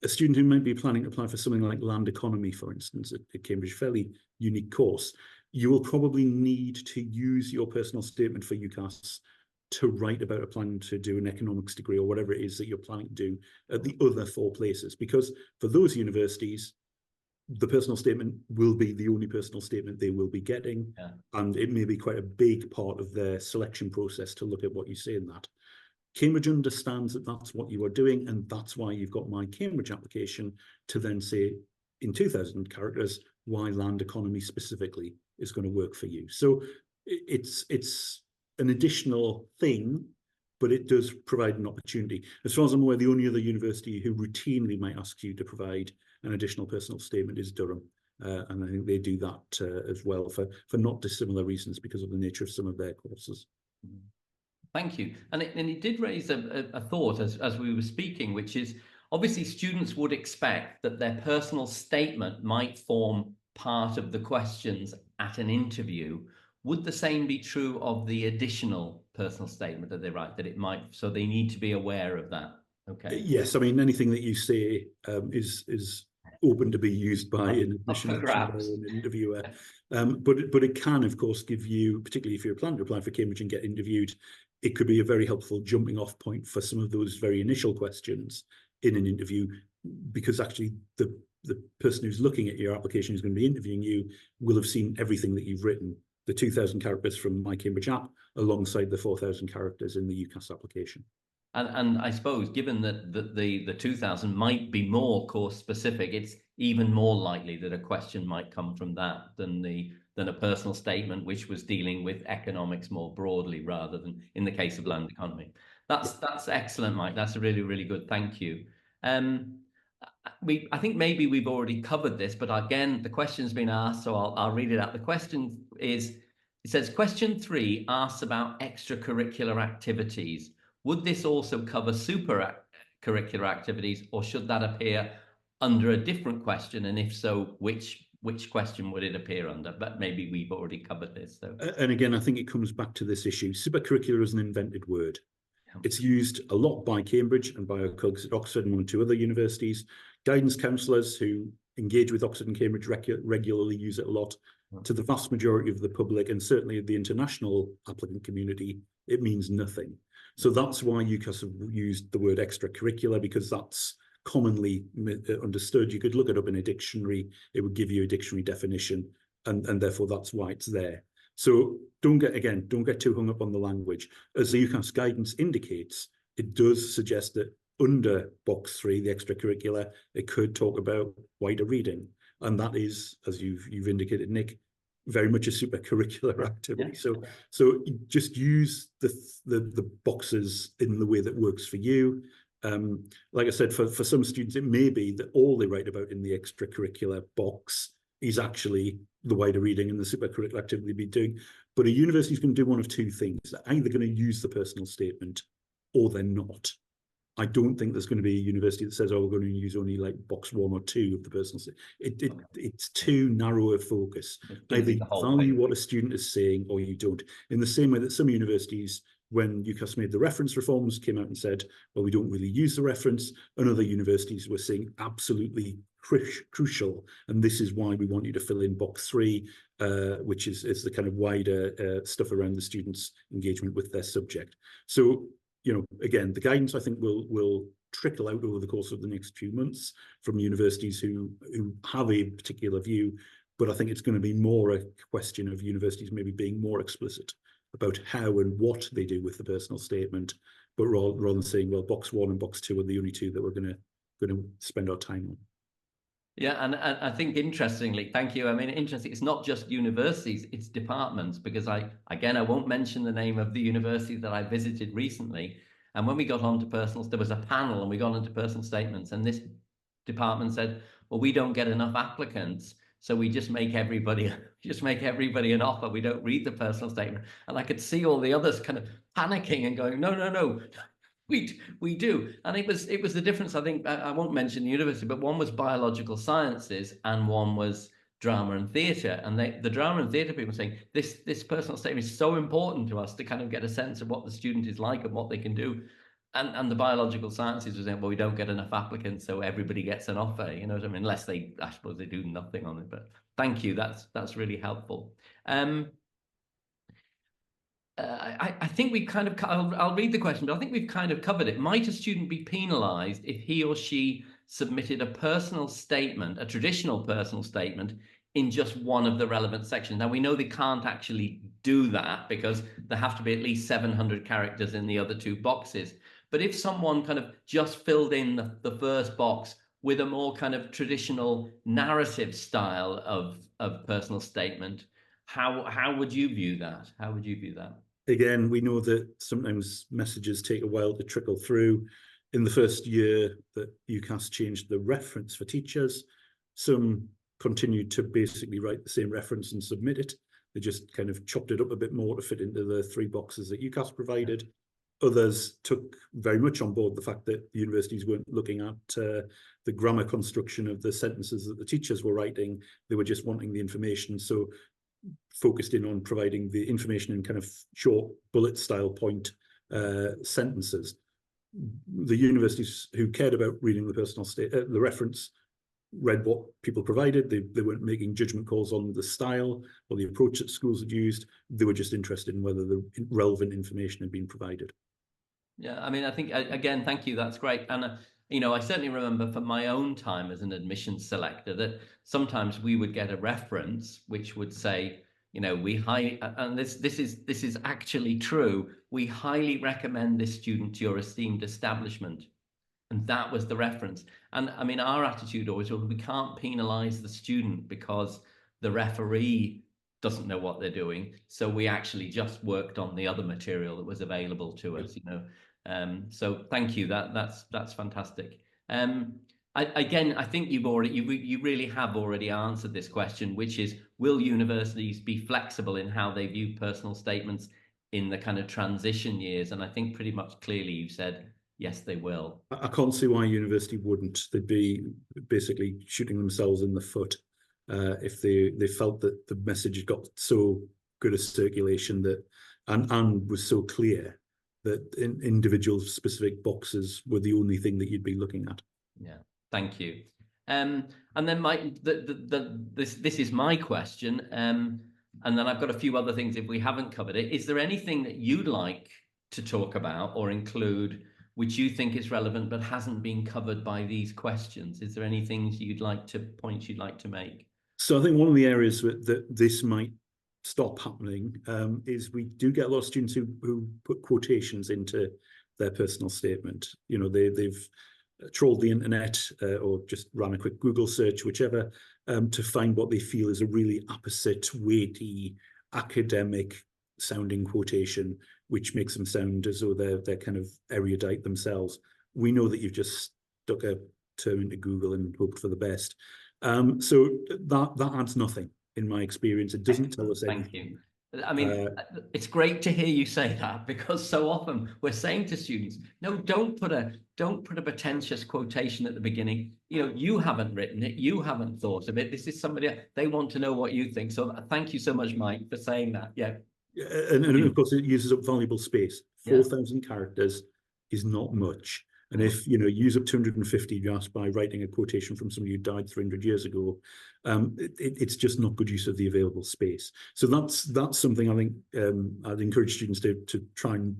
a student who might be planning to apply for something like land economy, for instance, at Cambridge, fairly unique course, you will probably need to use your personal statement for UCAS to write about a plan to do an economics degree or whatever it is that you're planning to do at the other 4 places. Because for those universities, the personal statement will be the only personal statement they will be getting. Yeah. And it may be quite a big part of their selection process to look at what you say in that. Cambridge understands that that's what you are doing, and that's why you've got My Cambridge application to then say in 2,000 characters why land economy specifically is going to work for you. So it's an additional thing, but it does provide an opportunity. As far as I'm aware, the only other university who routinely might ask you to provide an additional personal statement is Durham. And I think they do that as well for not dissimilar reasons because of the nature of some of their courses. Thank you. And it did raise a thought as we were speaking, which is obviously students would expect that their personal statement might form part of the questions at an interview. Would the same be true of the additional personal statement that they write, that it might, so they need to be aware of that? Okay. Yes, I mean, anything that you say is open to be used by an admissions or an interviewer. But it can, of course, give you, particularly if you're planning to apply for Cambridge and get interviewed, it could be a very helpful jumping off point for some of those very initial questions in an interview, because actually the person who's looking at your application, who's going to be interviewing you, will have seen everything that you've written, the 2,000 characters from My Cambridge app, alongside the 4,000 characters in the UCAS application. And I suppose, given that the 2,000 might be more course specific, it's even more likely that a question might come from that than a personal statement which was dealing with economics more broadly, rather than in the case of land economy. That's excellent, Mike. That's a really, really good. Thank you. I think maybe we've already covered this, but again, the question's been asked, so I'll read it out. The question is, it says, question 3 asks about extracurricular activities. Would this also cover super curricular activities, or should that appear under a different question? And if so, which question would it appear under? But maybe we've already covered this. So. And again, I think it comes back to this issue. Supercurricular is an invented word. It's used a lot by Cambridge and by our CUGs at Oxford and 1 or 2 other universities. Guidance counsellors who engage with Oxford and Cambridge regularly use it a lot. To the vast majority of the public, and certainly the international applicant community, it means nothing. So that's why UCAS have used the word extracurricular, because that's commonly understood. You could look it up in a dictionary, it would give you a dictionary definition, and therefore that's why it's there. So don't get too hung up on the language. As the UCAS guidance indicates, it does suggest that under box 3, the extracurricular, it could talk about wider reading. And that is, as you've indicated, Nick, very much a supercurricular activity. Yeah. So just use the boxes in the way that works for you. Like I said, for some students, it may be that all they write about in the extracurricular box is actually the wider reading and the supercurricular activity they'll be doing. But a university is going to do one of 2 things. They're either going to use the personal statement or they're not. I don't think there's going to be a university that says, oh, we're going to use only like box 1 or 2 of the personal statement. It's too narrow a focus. Either you value what a student is saying or you don't. In the same way that some universities when UCAS made the reference reforms, came out and said, well, we don't really use the reference, and other universities were saying absolutely crucial, and this is why we want you to fill in box 3, which is the kind of wider stuff around the students' engagement with their subject. So, you know, again, the guidance I think will trickle out over the course of the next few months from universities who have a particular view, but I think it's going to be more a question of universities maybe being more explicit about how and what they do with the personal statement, but rather than saying, well, box 1 and box 2 are the only two that we're going to spend our time on. Yeah, and I think interestingly, thank you. I mean, interesting, it's not just universities, it's departments, because I won't mention the name of the university that I visited recently. And when we got on to personal, there was a panel and we got into personal statements, and this department said, well, we don't get enough applicants, so we just make everybody an offer. We don't read the personal statement. And I could see all the others kind of panicking and going, no. We do. And it was the difference. I think I won't mention the university, but one was biological sciences and one was drama and theatre. And the drama and theatre people were saying this personal statement is so important to us to kind of get a sense of what the student is like and what they can do. And the biological sciences was saying, well, we don't get enough applicants, so everybody gets an offer. You know what I mean? Unless I suppose they do nothing on it. But thank you. That's really helpful. I think we've kind of, I'll read the question, but I think we've kind of covered it. Might a student be penalised if he or she submitted a personal statement, a traditional personal statement, in just one of the relevant sections? Now, we know they can't actually do that because there have to be at least 700 characters in the other 2 boxes. But if someone kind of just filled in the first box with a more kind of traditional narrative style of personal statement, how would you view that? How would you view that? Again, we know that sometimes messages take a while to trickle through. In the first year that UCAS changed the reference for teachers, some continued to basically write the same reference and submit it. They just kind of chopped it up a bit more to fit into the 3 boxes that UCAS provided. Others took very much on board the fact that the universities weren't looking at the grammar construction of the sentences that the teachers were writing. They were just wanting the information. So focused in on providing the information in kind of short bullet style point sentences. The universities who cared about reading the personal the reference read what people provided. They weren't making judgment calls on the style or the approach that schools had used. They were just interested in whether the relevant information had been provided. Yeah, I mean, I think, again, thank you. That's great. And, you know, I certainly remember from my own time as an admissions selector that sometimes we would get a reference which would say, you know, and this is actually true. We highly recommend this student to your esteemed establishment. And that was the reference. And I mean, our attitude always was we can't penalize the student because the referee doesn't know what they're doing. So we actually just worked on the other material that was available to us, you know. So thank you. That's fantastic. I think you really have already answered this question, which is, will universities be flexible in how they view personal statements in the kind of transition years? And I think pretty much clearly you've said, yes, they will. I can't see why a university wouldn't. They'd be basically shooting themselves in the foot if they felt that the message had got so good a circulation that and was so clear that individual specific boxes were the only thing that you'd be looking at. Yeah, thank you. And then this is my question, and then I've got a few other things if we haven't covered it. Is there anything that you'd like to talk about or include which you think is relevant but hasn't been covered by these questions? Is there any things points you'd like to make? So I think one of the areas that this might stop happening is we do get a lot of students who put quotations into their personal statement. You know, they've trawled the internet or just ran a quick Google search, whichever, to find what they feel is a really apposite, weighty, academic sounding quotation, which makes them sound as though they're kind of erudite themselves. We know that you've just stuck a term into Google and hoped for the best. So that adds nothing in my experience. It doesn't tell us anything. Thank you. I mean, it's great to hear you say that, because so often we're saying to students, no, don't put a pretentious quotation at the beginning. You know, you haven't written it, you haven't thought of it. This is somebody, they want to know what you think. So thank you so much, Mike, for saying that. Yeah. And of course, it uses up valuable space. 4,000 characters is not much. And if you use up 250 just by writing a quotation from somebody who died 300 years ago, it's just not good use of the available space. So that's something I think I'd encourage students to try and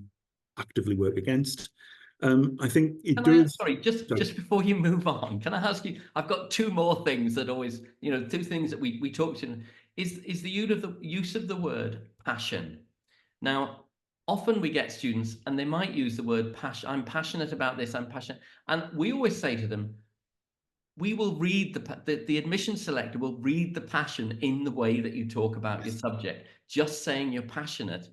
actively work against. I think it does. Sorry, just before you move on, can I ask you? I've got two more things that always, two things that we talked in. Is the use of the word passion. Now, often we get students and they might use the word passion. I'm passionate about this. I'm passionate, and we always say to them, we will read the admission selector will read the passion in the way that you talk about your subject. Just saying you're passionate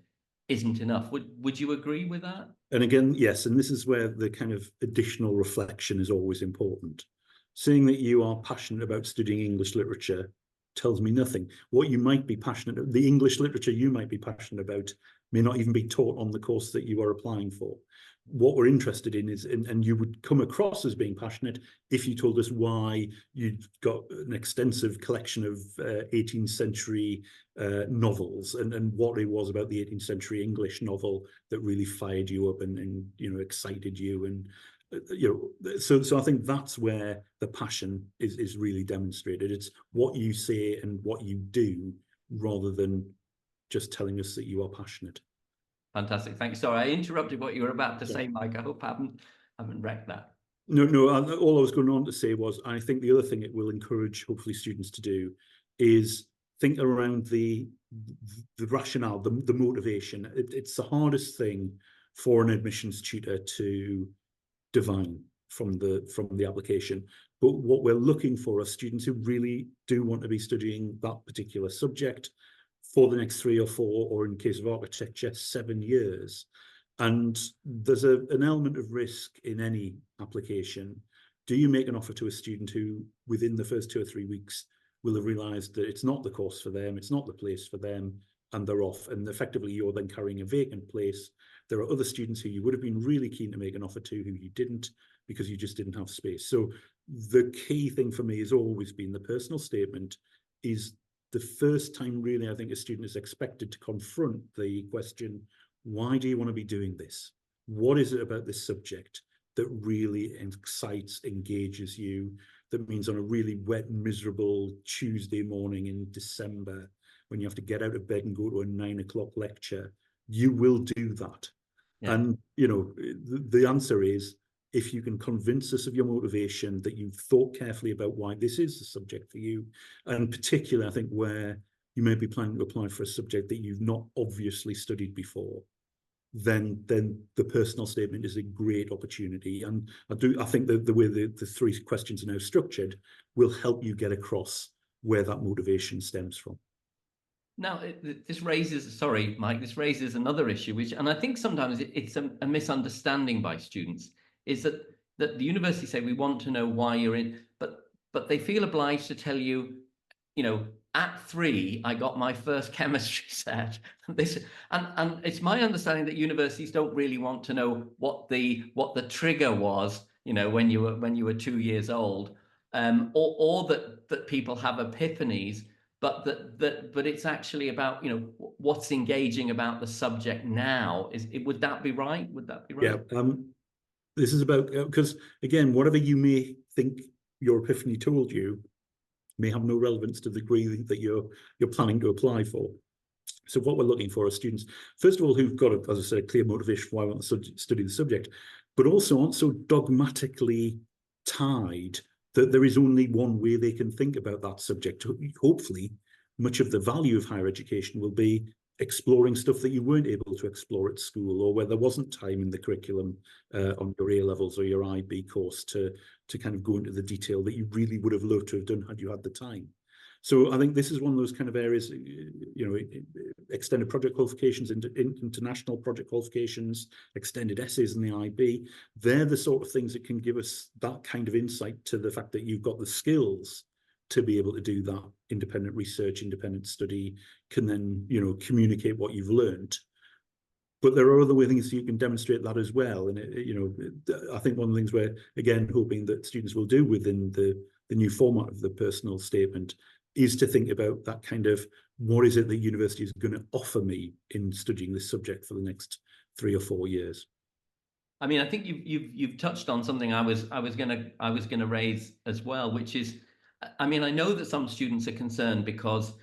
isn't enough. Would you agree with that? And again, yes, and this is where the kind of additional reflection is always important. Saying that you are passionate about studying English literature tells me nothing. What you might be passionate, the English literature you might be passionate about may not even be taught on the course that you are applying for. What we're interested in is, and you would come across as being passionate if you told us why you'd got an extensive collection of 18th century novels and what it was about the 18th century English novel that really fired you up and excited you. And so I think that's where the passion is really demonstrated. It's what you say and what you do rather than just telling us that you are passionate. Fantastic. Thanks. Sorry, I interrupted what you were about to say, Mike. I hope I haven't wrecked that. No, all I was going on to say was, I think the other thing it will encourage, hopefully, students to do is think around the rationale, the motivation. It's the hardest thing for an admissions tutor to divine from the application. But what we're looking for are students who really do want to be studying that particular subject for the next 3 or 4, or in case of architecture, 7 years. And there's an element of risk in any application. Do you make an offer to a student who, within the first 2 or 3 weeks, will have realised that it's not the course for them, it's not the place for them, and they're off, and effectively you're then carrying a vacant place? There are other students who you would have been really keen to make an offer to who you didn't, because you just didn't have space. So the key thing for me has always been the personal statement is the first time really I think a student is expected to confront the question, why do you want to be doing this? What is it about this subject that really excites, engages you, that means on a really wet, miserable Tuesday morning in December, when you have to get out of bed and go to a 9 o'clock lecture, you will do that. Yeah. And, the answer is, if you can convince us of your motivation, that you've thought carefully about why this is the subject for you, and particularly, I think, where you may be planning to apply for a subject that you've not obviously studied before, then the personal statement is a great opportunity. And I think the way the 3 questions are now structured will help you get across where that motivation stems from. Now, this raises, sorry, Mike, this raises another issue, and I think sometimes it's a misunderstanding by students, is that the university say, we want to know why you're in, but they feel obliged to tell you, at 3, I got my first chemistry set. And it's my understanding that universities don't really want to know what the trigger was, when you were 2 years old, or that people have epiphanies, but it's actually about what's engaging about the subject now. Would that be right? Would that be right? Yeah. This is about, because again, whatever you may think your epiphany told you may have no relevance to the degree that you're planning to apply for. So what we're looking for are students, first of all, who've got, as I said, a clear motivation for why I want to study the subject, but also aren't so dogmatically tied that there is only one way they can think about that subject. Hopefully, much of the value of higher education will be exploring stuff that you weren't able to explore at school, or where there wasn't time in the curriculum on your A-levels or your IB course to kind of go into the detail that you really would have loved to have done had you had the time. So I think this is one of those kind of areas, extended project qualifications, international project qualifications, extended essays in the IB. They're the sort of things that can give us that kind of insight to the fact that you've got the skills to be able to do that independent research, independent study, can then, communicate what you've learned. But there are other ways you can demonstrate that as well. And, I think one of the things we're, again, hoping that students will do within the new format of the personal statement is to think about that kind of what is it that university is going to offer me in studying this subject for the next 3 or 4 years? I mean, I think you've touched on something I was gonna raise as well, which is, I mean, I know that some students are concerned because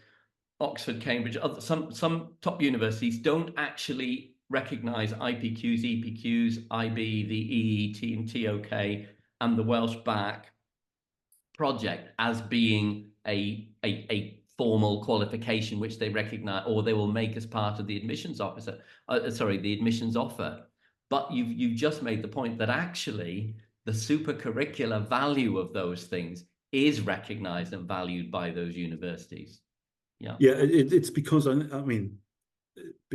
Oxford, Cambridge, some top universities don't actually recognize IPQs, EPQs, IB, the EET and TOK, and the Welsh BAC project as being a formal qualification which they recognize or they will make as part of the admissions officer. The admissions offer. But you've just made the point that actually the supercurricular value of those things is recognized and valued by those universities. Yeah. Yeah, it's because, I mean,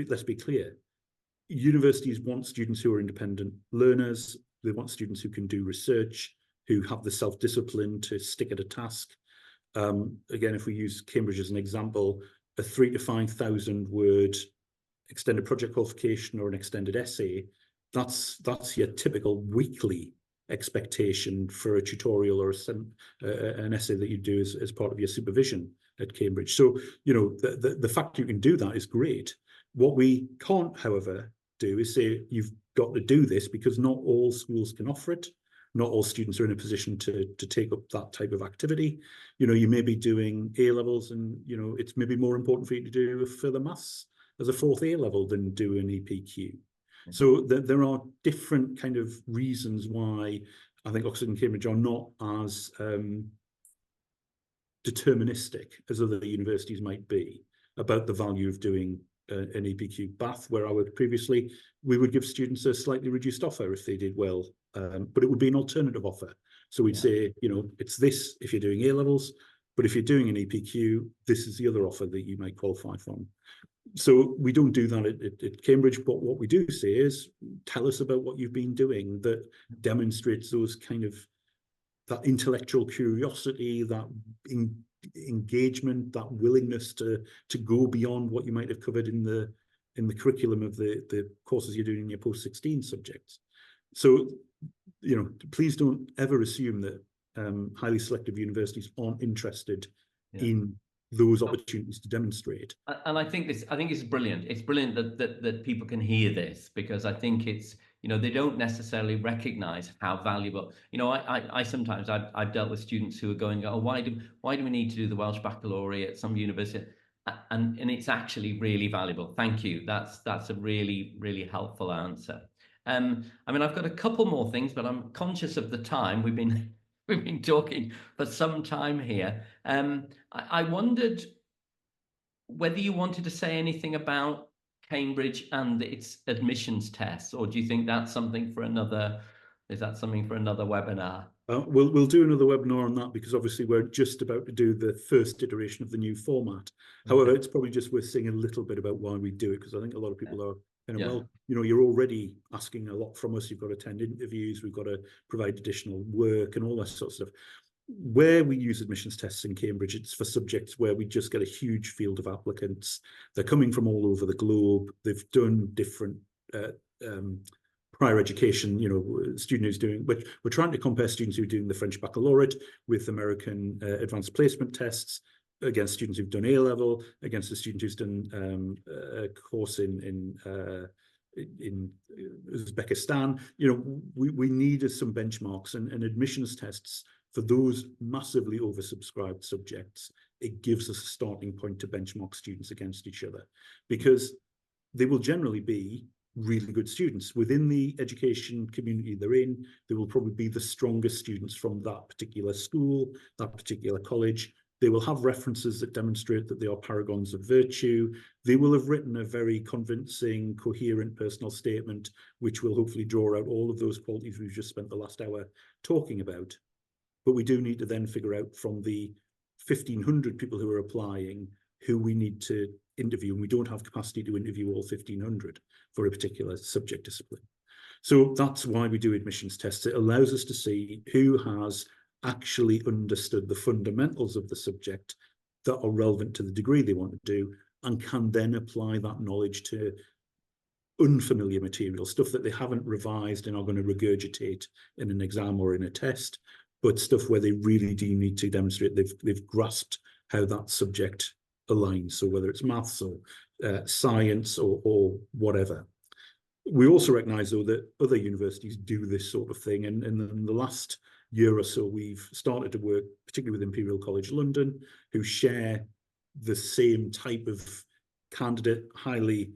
let's be clear. Universities want students who are independent learners. They want students who can do research, who have the self-discipline to stick at a task. Again, if we use Cambridge as an example, a 3,000 to 5,000 word extended project qualification or an extended essay, that's your typical weekly expectation for a tutorial or an essay that you do as part of your supervision at Cambridge. So, you know, the fact you can do that is great. What we can't, however, do is say you've got to do this, because not all schools can offer it. Not all students are in a position to take up that type of activity. You know, you may be doing A-levels and, you know, it's maybe more important for you to do a further maths as a 4th A-level than do an EPQ. So there are different kind of reasons why I think Oxford and Cambridge are not as deterministic as other universities might be about the value of doing an EPQ. Bath, where I worked previously, we would give students a slightly reduced offer if they did well, but it would be an alternative offer. So we'd say, you know, it's this if you're doing A-levels, but if you're doing an EPQ, this is the other offer that you might qualify from. So we don't do that at Cambridge, but what we do say is, tell us about what you've been doing that demonstrates those kind of, that intellectual curiosity, that engagement, that willingness to go beyond what you might have covered in the curriculum of the courses you're doing in your post-16 subjects. So, you know, please don't ever assume that highly selective universities aren't interested in those opportunities to demonstrate. And I think it's brilliant. It's brilliant that people can hear this, because I think it's, you know, they don't necessarily recognize how valuable, you know, I sometimes I've dealt with students who are going, oh, why do we need to do the Welsh Baccalaureate at some university? And it's actually really valuable. Thank you. That's a really, really helpful answer. I mean, I've got a couple more things, but I'm conscious of the time. We've been talking for some time here. I wondered whether you wanted to say anything about Cambridge and its admissions tests, or do you think that's something for another? Is that something for another webinar? We'll do another webinar on that, because obviously we're just about to do the first iteration of the new format. However, it's probably just worth saying a little bit about why we do it, because I think a lot of people are kind of, well, you know, you're already asking a lot from us. You've got to attend interviews, we've got to provide additional work and all that sort of stuff. Where we use admissions tests in Cambridge, it's for subjects where we just get a huge field of applicants. They're coming from all over the globe. They've done different prior education, you know, student who's doing, but we're trying to compare students who are doing the French baccalaureate with American advanced placement tests against students who've done A-level, against a student who's done a course in Uzbekistan. You know, we need some benchmarks and admissions tests for those massively oversubscribed subjects. It gives us a starting point to benchmark students against each other, because they will generally be really good students within the education community they're in. They will probably be the strongest students from that particular school, that particular college. They will have references that demonstrate that they are paragons of virtue. They will have written a very convincing, coherent personal statement, which will hopefully draw out all of those qualities we've just spent the last hour talking about. But we do need to then figure out from the 1,500 people who are applying who we need to interview, and we don't have capacity to interview all 1,500 for a particular subject discipline. So that's why we do admissions tests. It allows us to see who has actually understood the fundamentals of the subject that are relevant to the degree they want to do, and can then apply that knowledge to unfamiliar material, stuff that they haven't revised and are going to regurgitate in an exam or in a test, but stuff where they really do need to demonstrate they've grasped how that subject aligned. So whether it's maths or science or whatever. We also recognise, though, that other universities do this sort of thing. And in the last year or so, we've started to work, particularly with Imperial College London, who share the same type of candidate, highly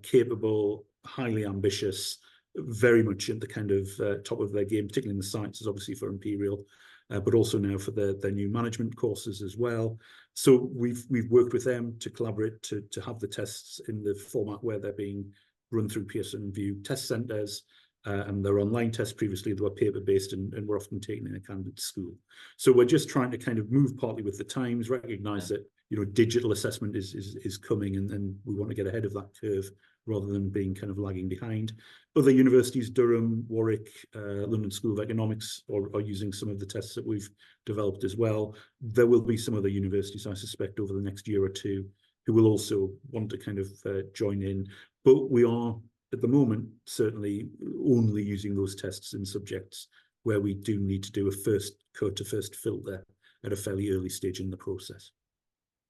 capable, highly ambitious, very much at the kind of top of their game, particularly in the sciences, obviously for Imperial, but also now for their new management courses as well. So we've worked with them to collaborate to have the tests in the format where they're being run through Pearson VUE test centres, and their online tests previously they were paper-based and were often taken in a candidate school. So we're just trying to kind of move partly with the times, recognise that digital assessment is coming, and we want to get ahead of that curve rather than being kind of lagging behind. Other universities, Durham, Warwick, London School of Economics are using some of the tests that we've developed as well. There will be some other universities, I suspect, over the next year or two who will also want to kind of join in. But we are, at the moment, certainly only using those tests in subjects where we do need to do a first cut to first filter at a fairly early stage in the process.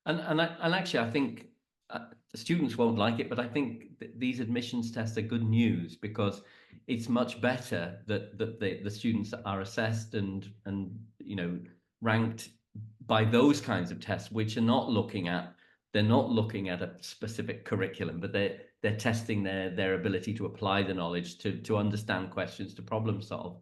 And actually, I think the students won't like it, but I think these admissions tests are good news, because it's much better that the students are assessed and ranked by those kinds of tests, which are not looking at a specific curriculum, but they're testing their ability to apply the knowledge, to understand questions, to problem solve,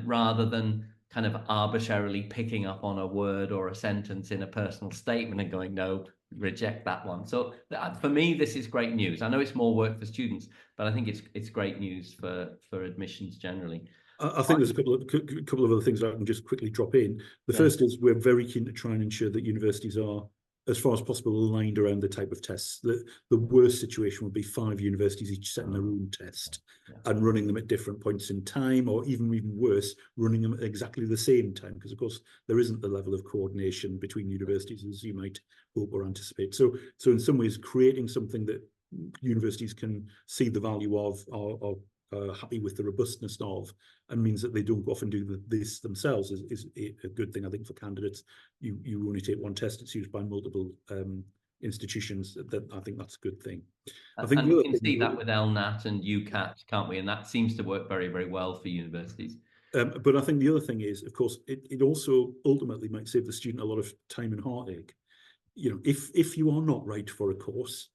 rather than kind of arbitrarily picking up on a word or a sentence in a personal statement and going, no, reject that one. So for me, this is great news. I know it's more work for students, but I think it's great news for admissions generally. I think there's a couple of other things I can just quickly drop in. The first is we're very keen to try and ensure that universities are, as far as possible, aligned around the type of tests. The worst situation would be 5 universities each setting their own test and running them at different points in time, or even worse, running them at exactly the same time, because of course there isn't the level of coordination between universities as you might hope or anticipate. So in some ways, creating something that universities can see the value of, are happy with the robustness of, and means that they don't go off and do this themselves is a good thing. I think for candidates, you only take one test, it's used by multiple institutions. That I think that's a good thing. I think we can see that with LNAT and UCAS, can't we? And that seems to work very, very well for universities. But I think the other thing is, of course, it also ultimately might save the student a lot of time and heartache. If you are not right for a course,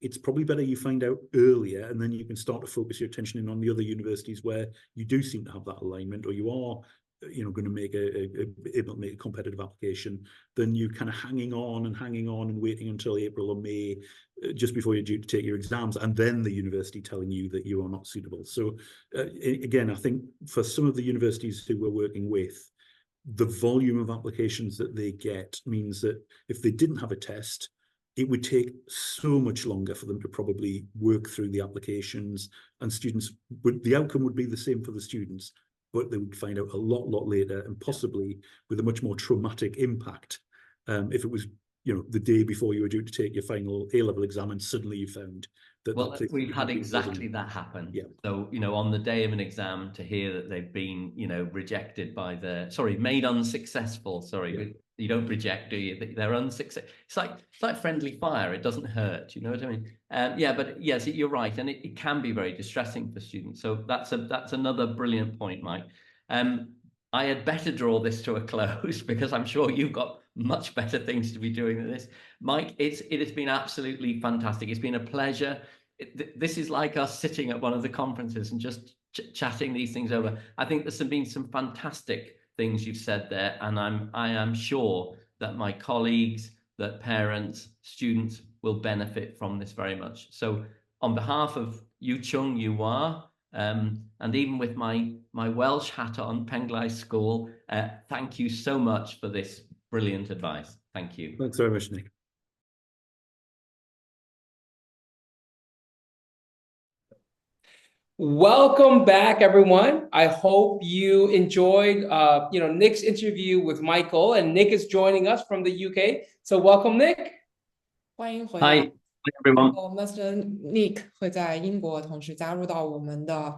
it's probably better you find out earlier, and then you can start to focus your attention in on the other universities where you do seem to have that alignment, or you are, going to make able to make a competitive application, than you kind of hanging on and waiting until April or May, just before you're due to take your exams, and then the university telling you that you are not suitable. So again, I think for some of the universities who we're working with, the volume of applications that they get means that if they didn't have a test, it would take so much longer for them to probably work through the applications, and the outcome would be the same for the students, but they would find out a lot later, and possibly with a much more traumatic impact. If it was, the day before you were due to take your final A-level exam, and suddenly you found that. Well, we've had exactly that happen. Yeah. So, on the day of an exam, to hear that they've been, rejected by made unsuccessful. Yeah. You don't reject, do you? They're unsuccessful. It's like friendly fire. It doesn't hurt. You know what I mean? But yes, you're right, and it can be very distressing for students. So that's another brilliant point, Mike. I had better draw this to a close, because I'm sure you've got much better things to be doing than this. Mike, it has been absolutely fantastic. It's been a pleasure. This is like us sitting at one of the conferences and just chatting these things over. I think there's been some fantastic things you've said there, and I am sure that my colleagues, that parents, students will benefit from this very much. So on behalf of Yuchung Yuwa, and even with my Welsh hat on, Penglai School, thank you so much for this brilliant advice. Thank you. Thanks very much, Nick. Welcome back, everyone. I hope you enjoyed, Nick's interview with Michael, and Nick is joining us from the UK. So welcome, Nick. 欢迎回来。 Hi. everyone. Mr. Nick 会在英国同时加入到我们的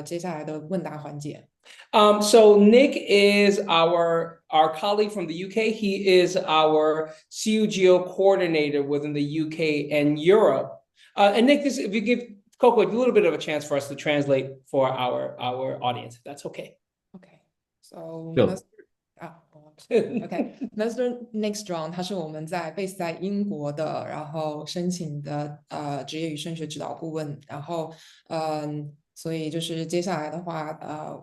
接下来的问答环节。So Nick is our colleague from the UK. He is our CUGO coordinator within the UK and Europe. And Nick, if you give Coco a little bit of a chance for us to translate for our audience, if that's okay. Okay, so Sure. Mr. Nicholson 他是我们base 在英国的，然后申请的职业与升学指导顾问，然后所以就是接下来的话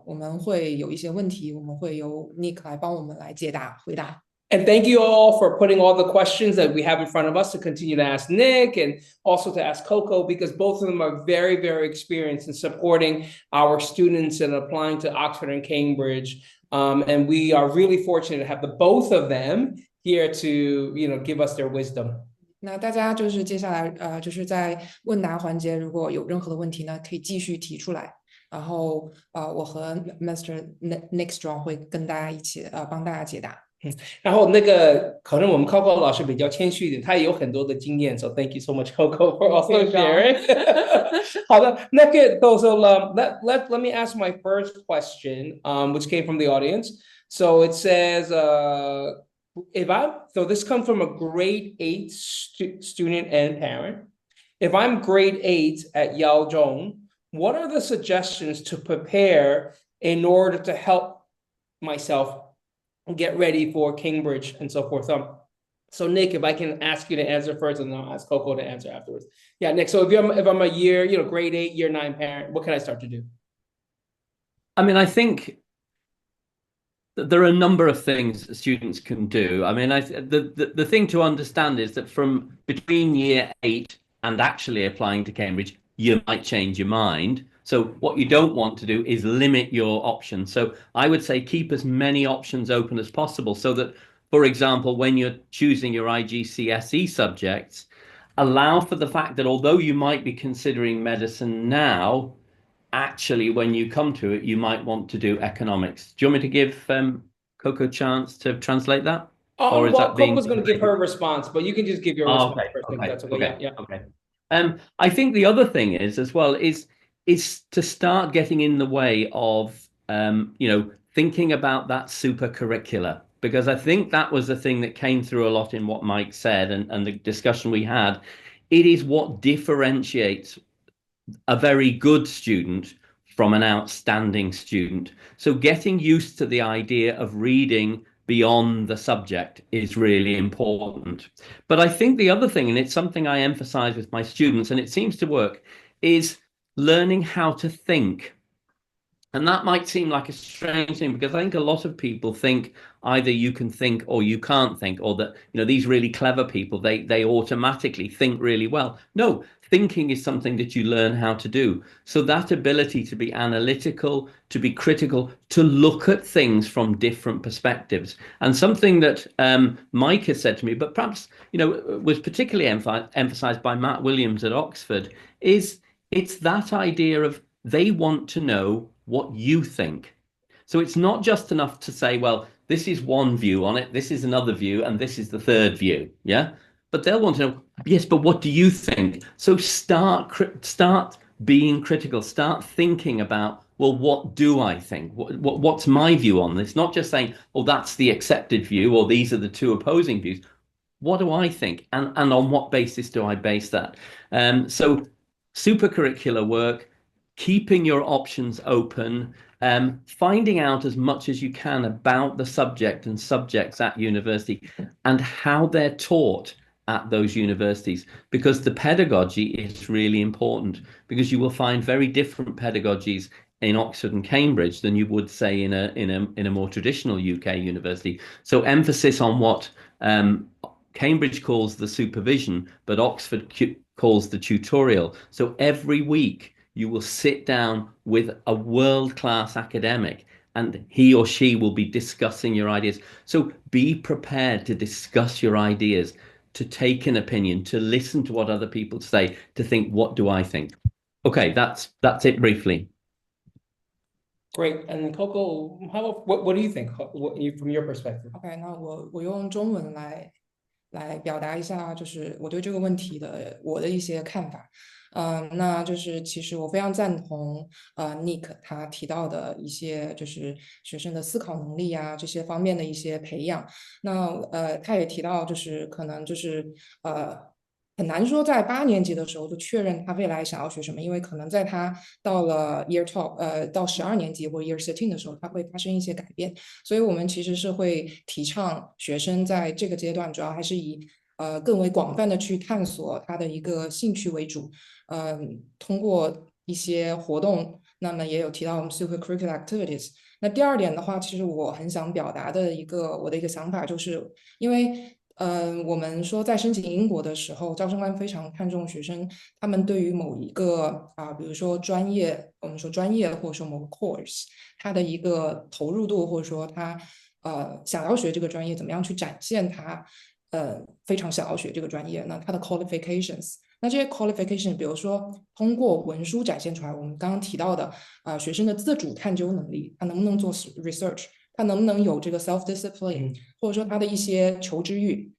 我们会有一些问题，我们会由 Nick 来帮我们来解答回答。And thank you all for putting all the questions that we have in front of us to continue to ask Nick and also to ask Coco, because both of them are very, very experienced in supporting our students and applying to Oxford and Cambridge. And we are really fortunate to have the both of them here to, give us their wisdom. 那大家就是接下来就是在问答环节，如果有任何的问题呢，可以继续提出来。然后我和 Mr. Nicholson 会跟大家一起帮大家解答。然后可能我们 Coco 老师比较谦虚一点，他也有很多的经验 ，so thank you so much Coco for also sharing. 好的，那个 so let me ask my first question, which came from the audience. So it says, so this comes from a grade 8 student and parent. If I'm grade 8 at Yaozhong, what are the suggestions to prepare in order to help myself get ready for Cambridge and so forth? So Nick, if I can ask you to answer first, and then I'll ask Coco to answer afterwards. Yeah, Nick. So if I'm a year, grade 8, year 9 parent, what can I start to do? I mean, I think there are a number of things that students can do. I mean, the thing to understand is that from between year 8 and actually applying to Cambridge, you might change your mind. So what you don't want to do is limit your options. So I would say keep as many options open as possible, so that, for example, when you're choosing your IGCSE subjects, allow for the fact that although you might be considering medicine now, actually, when you come to it, you might want to do economics. Do you want me to give Coco a chance to translate that? Or is that Coco's going to give her response, but you can just give your response first. Okay. That's okay. Yeah. Okay. I think the other thing is as well is to start getting in the way of thinking about that super curricular, because I think that was the thing that came through a lot in what Mike said and the discussion we had. It is what differentiates a very good student from an outstanding student. So getting used to the idea of reading beyond the subject is really important. But I think the other thing, and it's something I emphasize with my students, and it seems to work, is learning how to think. And that might seem like a strange thing, because I think a lot of people think either you can think or you can't think, or that, these really clever people, they automatically think really well. No, thinking is something that you learn how to do. So that ability to be analytical, to be critical, to look at things from different perspectives. And something that Mike has said to me, but perhaps, was particularly emphasized by Matt Williams at Oxford, is it's that idea of they want to know what you think. So it's not just enough to say, well, this is one view on it, this is another view, and this is the third view. Yeah. But they'll want to know, yes, but what do you think? So start being critical, start thinking about, well, what do I think? What's my view on this? Not just saying, oh, that's the accepted view, or these are the two opposing views. What do I think? And on what basis do I base that? So supercurricular work, keeping your options open, finding out as much as you can about the subject and subjects at university and how they're taught at those universities, because the pedagogy is really important, because you will find very different pedagogies in Oxford and Cambridge than you would say in a more traditional UK university. So emphasis on what Cambridge calls the supervision, but Oxford calls the tutorial. So every week you will sit down with a world-class academic and he or she will be discussing your ideas. So be prepared to discuss your ideas, to take an opinion, to listen to what other people say, to think, what do I think? Okay, that's it briefly. Great. And Coco, what do you think from your perspective? OK, 那我用中文来来表达一下，就是我对这个问题的我的一些看法。那就是其实我非常赞同Nick 他提到的一些就是学生的思考能力啊这些方面的一些培养。那他也提到就是可能就是很难说在8年级的时候就确认他未来想要学什么，因为可能在他到了 Year 12到12年级或 Year 13的时候，他会发生一些改变。所以我们其实是会提倡学生在这个阶段主要还是以更为广泛的去探索他的一个兴趣为主。通过一些活动，那么也有提到我们 supercurricular activities。那第二点的话，其实我很想表达的我的一个想法，就是因为我们说在申请英国的时候，招生官非常看重学生他们对于某一个比如说专业，我们说专业或者说某个 course， 他的一个投入度，或者说他想要学这个专业，怎么样去展现他非常想要学这个专业，那他的 qualifications。那这些 qualification， 比如说通过文书展现出来，我们刚刚提到的学生的自主探究能力，他能不能做 research， 他能不能有这个 self discipline， 或者说他的一些求知欲，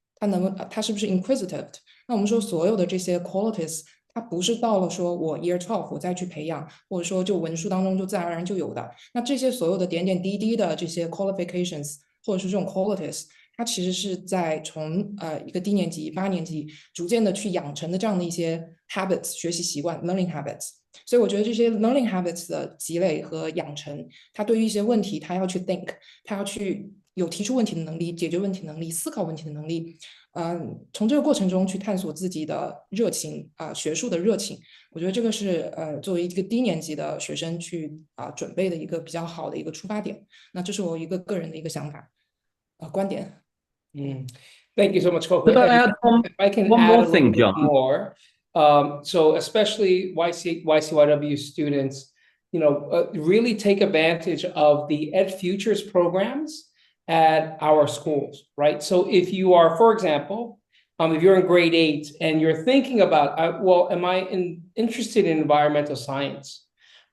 他是不是 inquisitive。 那我们说所有的这些 qualities， 它不是到了说我 year 12我再去培养，或者说就文书当中就自然而然就有的。那这些所有的点点滴滴的这些 qualifications， 或者是这种 qualities，它其实是在从一个低年级8年级逐渐的去养成的这样的一些 habits 学习习惯 learning habits。 所以我觉得这些 learning habits 的积累和养成，它对于一些问题他要去 think， 他要去有提出问题的能力，解决问题能力，思考问题的能力。从这个过程中去探索自己的热情学术的热情，我觉得这个是作为一个低年级的学生去准备的一个比较好的一个出发点。那这是我一个个人的一个想法观点。Thank you so much, Coco. Could I add if I can one add more a thing, little bit John? more. So especially YCYW students, really take advantage of the Ed Futures programs at our schools, right? So if you are, for example, if you're in grade 8 and you're thinking about, am I interested in environmental science,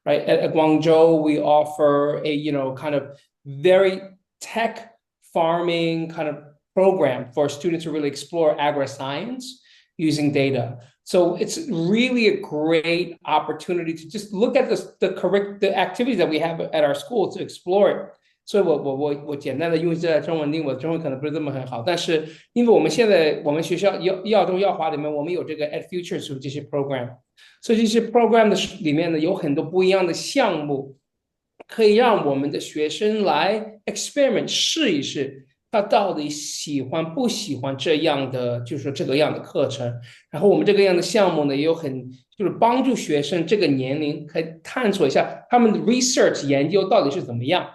right? At Guangzhou, we offer a, kind of very tech farming kind of program for students to really explore agri-science using data. So it's really a great opportunity to just look at the activities that we have at our school to explore it. 所以我简单的用这在中文里，我中文可能不是这么很好，但是因为我们学校耀中耀华里面，我们有这个 Ed Futures 这些 program， 所以这些 program 的里面呢有很多不一样的项目，可以让我们的学生来 experiment 试一试。他到底喜欢不喜欢这样的，就是说这个样的课程。然后我们这个样的项目呢，也有就是帮助学生这个年龄可以探索一下他们的 research 研究到底是怎么样。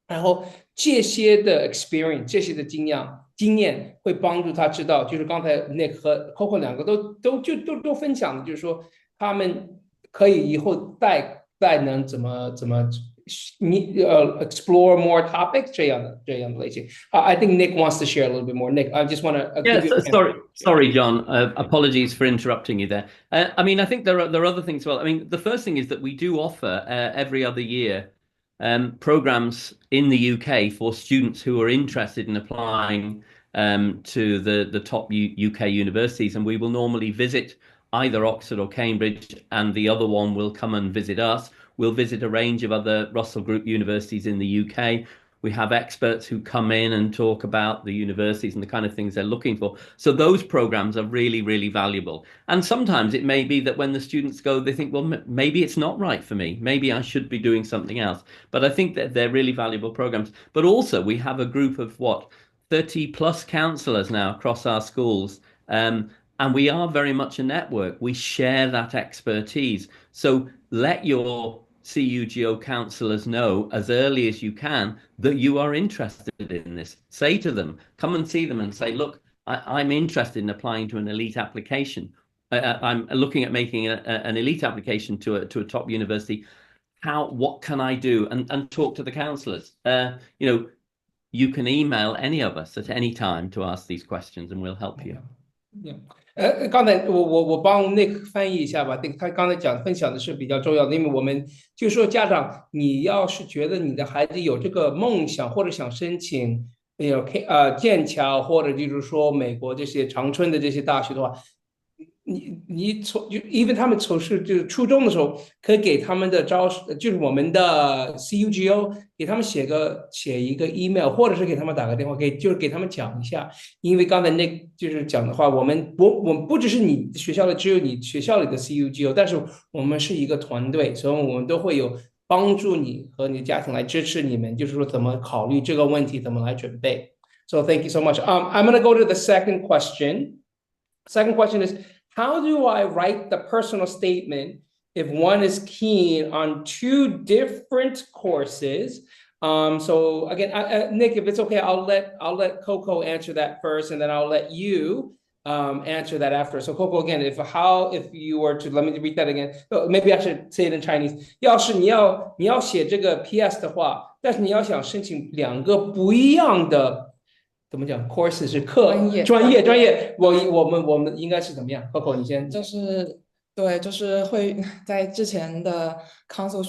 然后这些的 experience， 这些的经验会帮助他知道，就是刚才 Nick 和 Coco 两个都分享的，就是说他们可以以后再能怎么explore more topics 这样的类型。I think Nick wants to share a little bit more. Nick, I just want to give you sorry, John. Apologies for interrupting you there. I mean, I think there are other things as well. I mean, the first thing is that we do offer every other year programs in the UK for students who are interested in applying to the top UK universities, and we will normally visit either Oxford or Cambridge, and the other one will come and visit us. We'll visit a range of other Russell Group universities in the UK. We have experts who come in and talk about the universities and the kind of things they're looking for. So those programs are really, really valuable. And sometimes it may be that when the students go, they think, well, maybe it's not right for me. Maybe I should be doing something else. But I think that they're really valuable programs. But also we have a group of 30 plus counsellors now across our schools. And we are very much a network. We share that expertise. So let your CUGO counsellors know as early as you can that you are interested in this. Say to them, come and see them and say, look, I'm interested in applying to an elite application. I'm looking at making an elite application to a top university. What can I do? And talk to the counsellors. You can email any of us at any time to ask these questions and we'll help you. Yeah. 刚才我帮 Nick 翻译一下吧。他刚才分享的是比较重要的，因为我们就说家长，你要是觉得你的孩子有这个梦想或者想申请剑桥或者就是说美国这些常春的这些大学的话，你因为他们从事就是初中的时候，可以给他们的就是我们的 CUGO 给他们写一个 email， 或者是给他们打个电话，就是给他们讲一下。因为刚才那就是讲的话，我们不只是你学校的，只有你学校里的 CUGO， 但是我们是一个团队，所以我们都会有帮助你和你的家庭来支持你们，就是说怎么考虑这个问题，怎么来准备。So thank you so much. I'm going to go to the second question. Second question is, how do I write the personal statement if one is keen on two different courses? So again, Nick, if it's okay, I'll let Coco answer that first, and then I'll let you answer that after. So Coco, again, if you were to, let me read that again. Maybe I should say it in Chinese. 要是你要写这个 PS 的话，但是你要想申请两个不一样的。怎么讲 ？course 是专业，我们应该是怎么样 ？Coco， 你先。就是会在之前的 counseling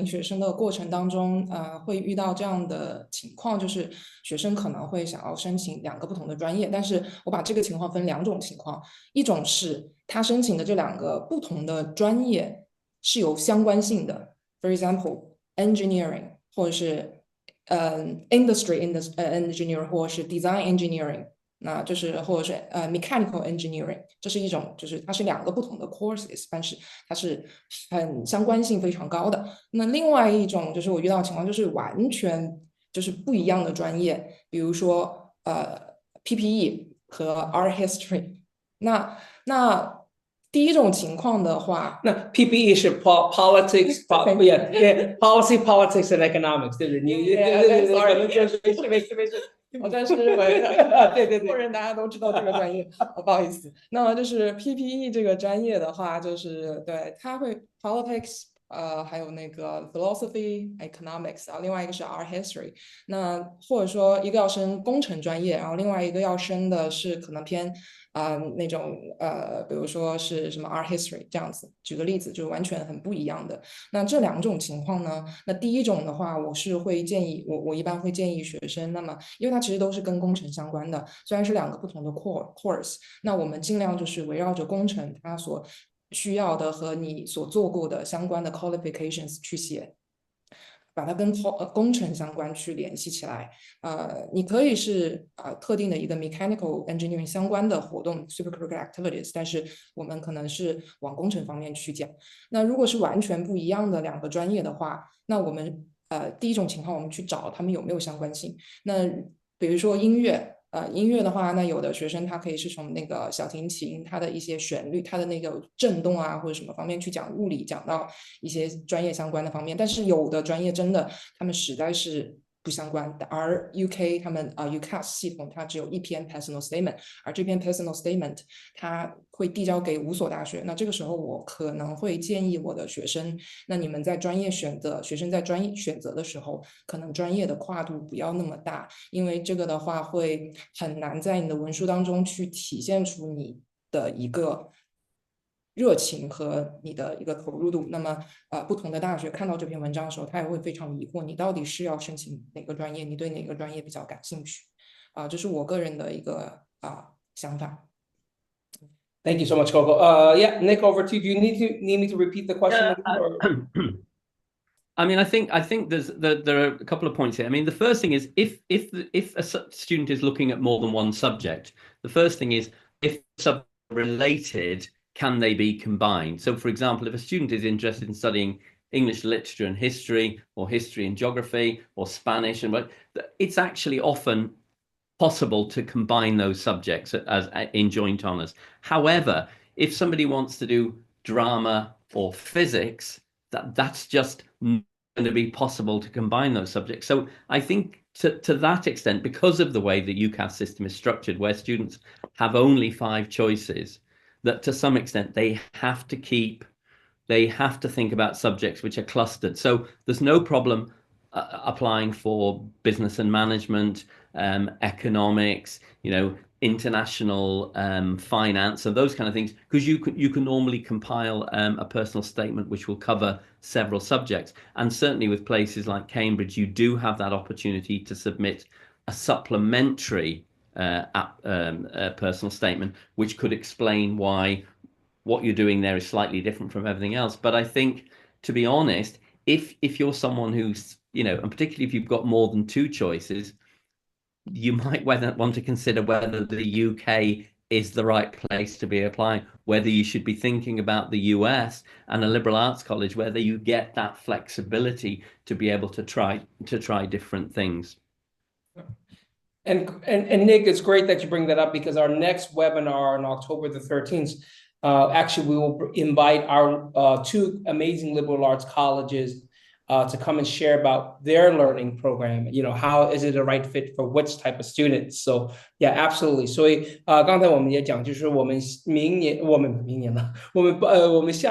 学生的过程当中，会遇到这样的情况，就是学生可能会想要申请两个不同的专业，但是我把这个情况分两种情况，一种是他申请的这两个不同的专业是有相关性的 ，for example engineering 或者是industry engineering 或者是 design engineering， 那就是或者是mechanical engineering， 这是一种就是它是两个不同的 courses， 但是它是很相关性非常高的。那另外一种就是我遇到的情况就是完全就是不一样的专业，比如说PPE 和 art history。那第一种情况的话，那 PPE 是 politics, policy, politics and economics， 对不对？没事，我真是对，默认大家都知道这个专业，不好意思。那么就是 PPE 这个专业的话，就是对它会 politics， 还有那个 philosophy, economics， 另外一个是 art history。那或者说一个要升工程专业，然后另外一个要升的是可能偏那种比如说是什么 art history 这样子，举个例子，就完全很不一样的。那这两种情况呢，那第一种的话，我是会建议我一般会建议学生，那么因为它其实都是跟工程相关的，虽然是两个不同的 course， 那我们尽量就是围绕着工程它所需要的和你所做过的相关的 qualifications 去写。把它跟工程相关去联系起来，你可以是特定的一个 mechanical engineering 相关的活动 supercurricular activities， 但是我们可能是往工程方面去讲。那如果是完全不一样的两个专业的话，那我们第一种情况我们去找他们有没有相关性。那比如说音乐的话，那有的学生他可以是从那个小提琴它的一些旋律，它的那个震动啊或者什么方面去讲物理，讲到一些专业相关的方面，但是有的专业真的他们实在是不相关的，而 UK 他们UCAS 系统它只有一篇 personal statement， 而这篇 personal statement 它会递交给5所大学。那这个时候我可能会建议我的学生，那你们在学生在专业选择的时候，可能专业的跨度不要那么大，因为这个的话会很难在你的文书当中去体现出你的一个热情和你的一个投入度。那么不同的大学看到这篇文章的时候，他也会非常疑惑你到底是要申请哪个专业，你对哪个专业比较感兴趣这是我个人的一个想法。Thank you so much, Coco. Yeah, Nick, over to you. Do you need me to repeat the question? I mean, I think there are a couple of points here. I mean, the first thing is if a student is looking at more than one subject, the first thing is if subject related, can they be combined? So, for example, if a student is interested in studying English literature and history, or history and geography, or Spanish, and it's actually often possible to combine those subjects as in joint honours. However, if somebody wants to do drama or physics, that's just not going to be possible to combine those subjects. So I think to that extent, because of the way the UCAS system is structured, where students have only 5 choices, that to some extent they have to think about subjects which are clustered. So there's no problem applying for business and management, economics, international finance, and those kind of things, because you can normally compile a personal statement which will cover several subjects. And certainly with places like Cambridge, you do have that opportunity to submit a supplementary personal statement, which could explain why what you're doing there is slightly different from everything else. But I think, to be honest, if you're someone who's, and particularly if you've got more than two choices, you might want to consider whether the UK is the right place to be applying, whether you should be thinking about the US and a liberal arts college, whether you get that flexibility to be able to try different things. And Nick, it's great that you bring that up, because our next webinar on October the 13th, actually we will invite our two amazing liberal arts colleges to come and share about their learning program. How is it a right fit for which type of students? So yeah, absolutely. 所以刚才我们也讲，就是我们下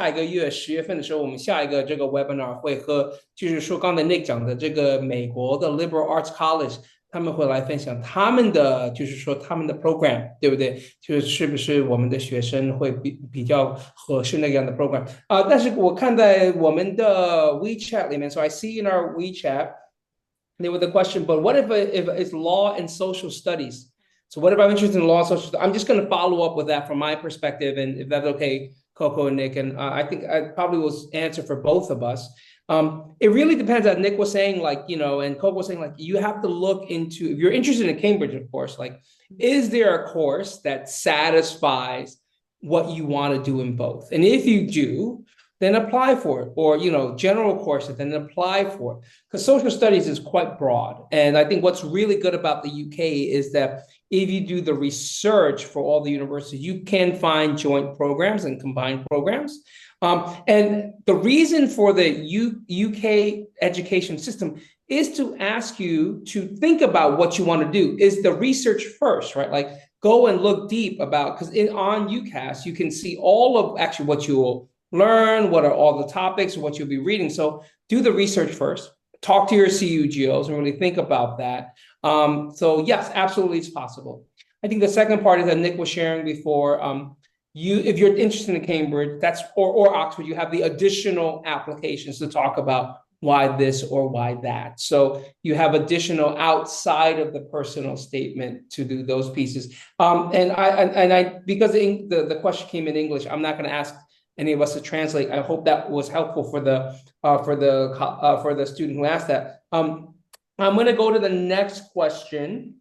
一个月10月份的时候，我们下一个这个 webinar 会和，就是说刚才 Nick 讲的这个美国的 liberal arts college。他们会来分享他们的，就是说他们的 program， 对不对？是不是我们的学生会比较合适那样的 program 但是我看在我们的 WeChat 里面 ，so I see in our WeChat there was a question, but what if it's law and social studies? So what if I'm interested in law and social studies? I'm just going to follow up with that from my perspective, and if that's okay, Coco and Nick, and I think I probably will answer for both of us. It really depends, as Nick was saying, and Coco was saying, you have to look into, if you're interested in Cambridge, of course, is there a course that satisfies what you want to do in both? And if you do, then apply for it, or, general courses, then apply for it, because social studies is quite broad. And I think what's really good about the UK is that if you do the research for all the universities, you can find joint programs and combined programs. And the reason for the UK education system is to ask you to think about what you want to do. Is the research first, right? Go and look deep about, because on UCAS, you can see all of actually what you will learn, what are all the topics, what you'll be reading. So do the research first. Talk to your CUGOs and really think about that. So yes, absolutely, it's possible. I think the second part is that Nick was sharing before. If you're interested in Cambridge, or Oxford, you have the additional applications to talk about why this or why that. So you have additional outside of the personal statement to do those pieces. Because the question came in English, I'm not going to ask any of us to translate. I hope that was helpful for the student who asked that. I'm going to go to the next question,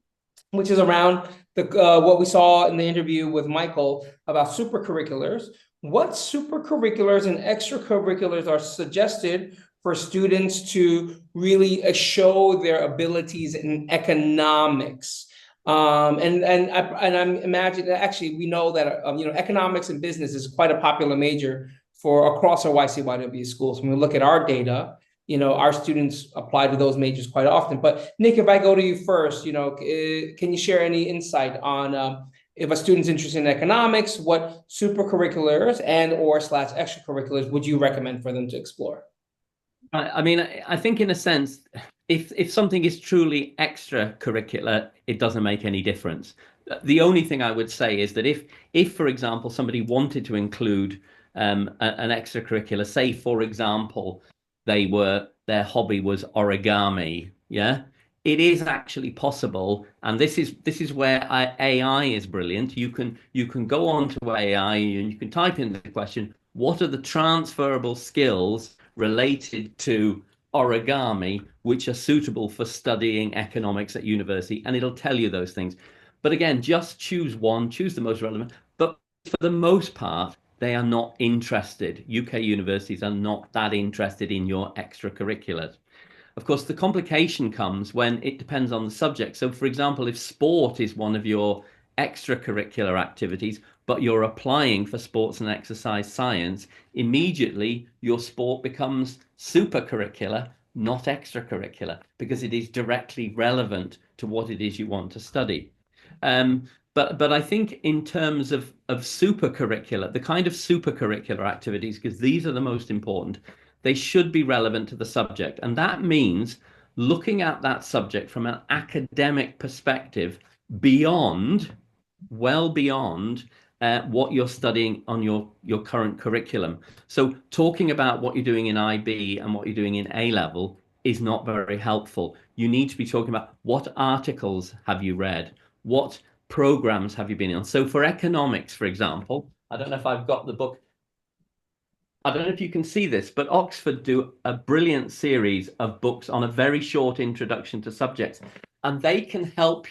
which is around what we saw in the interview with Michael about supercurriculars. What supercurriculars and extracurriculars are suggested for students to really show their abilities in economics? And I'm imagining, actually, we know that economics and business is quite a popular major for across our YCYW schools. When we look at our data, our students apply to those majors quite often. But Nick, if I go to you first, can you share any insight on if a student's interested in economics, what supercurriculars and/or extracurriculars would you recommend for them to explore? I mean, I think in a sense, if something is truly extracurricular, it doesn't make any difference. The only thing I would say is that if for example, somebody wanted to include an extracurricular, say, for example, their hobby was origami, yeah, it is actually possible, and this is where AI is brilliant. You can go on to AI and you can type in the question, what are the transferable skills related to origami which are suitable for studying economics at university, and it'll tell you those things. But again, just choose one, choose the most relevant. But for the most part, they are not interested. UK universities are not that interested in your extracurriculars. Of course, the complication comes when it depends on the subject. So for example, if sport is one of your extracurricular activities, but you're applying for sports and exercise science, immediately your sport becomes supercurricular, not extracurricular, because it is directly relevant to what it is you want to study. But I think in terms of supercurricular, the kind of supercurricular activities, because these are the most important, they should be relevant to the subject. And that means looking at that subject from an academic perspective well beyond what you're studying on your current curriculum. So talking about what you're doing in IB and what you're doing in A-level is not very helpful. You need to be talking about what articles have you read? What programs have you been on? So for economics, for example, I don't know if I've got the book. I don't know if you can see this, but Oxford do a brilliant series of books on a very short introduction to subjects, and they can help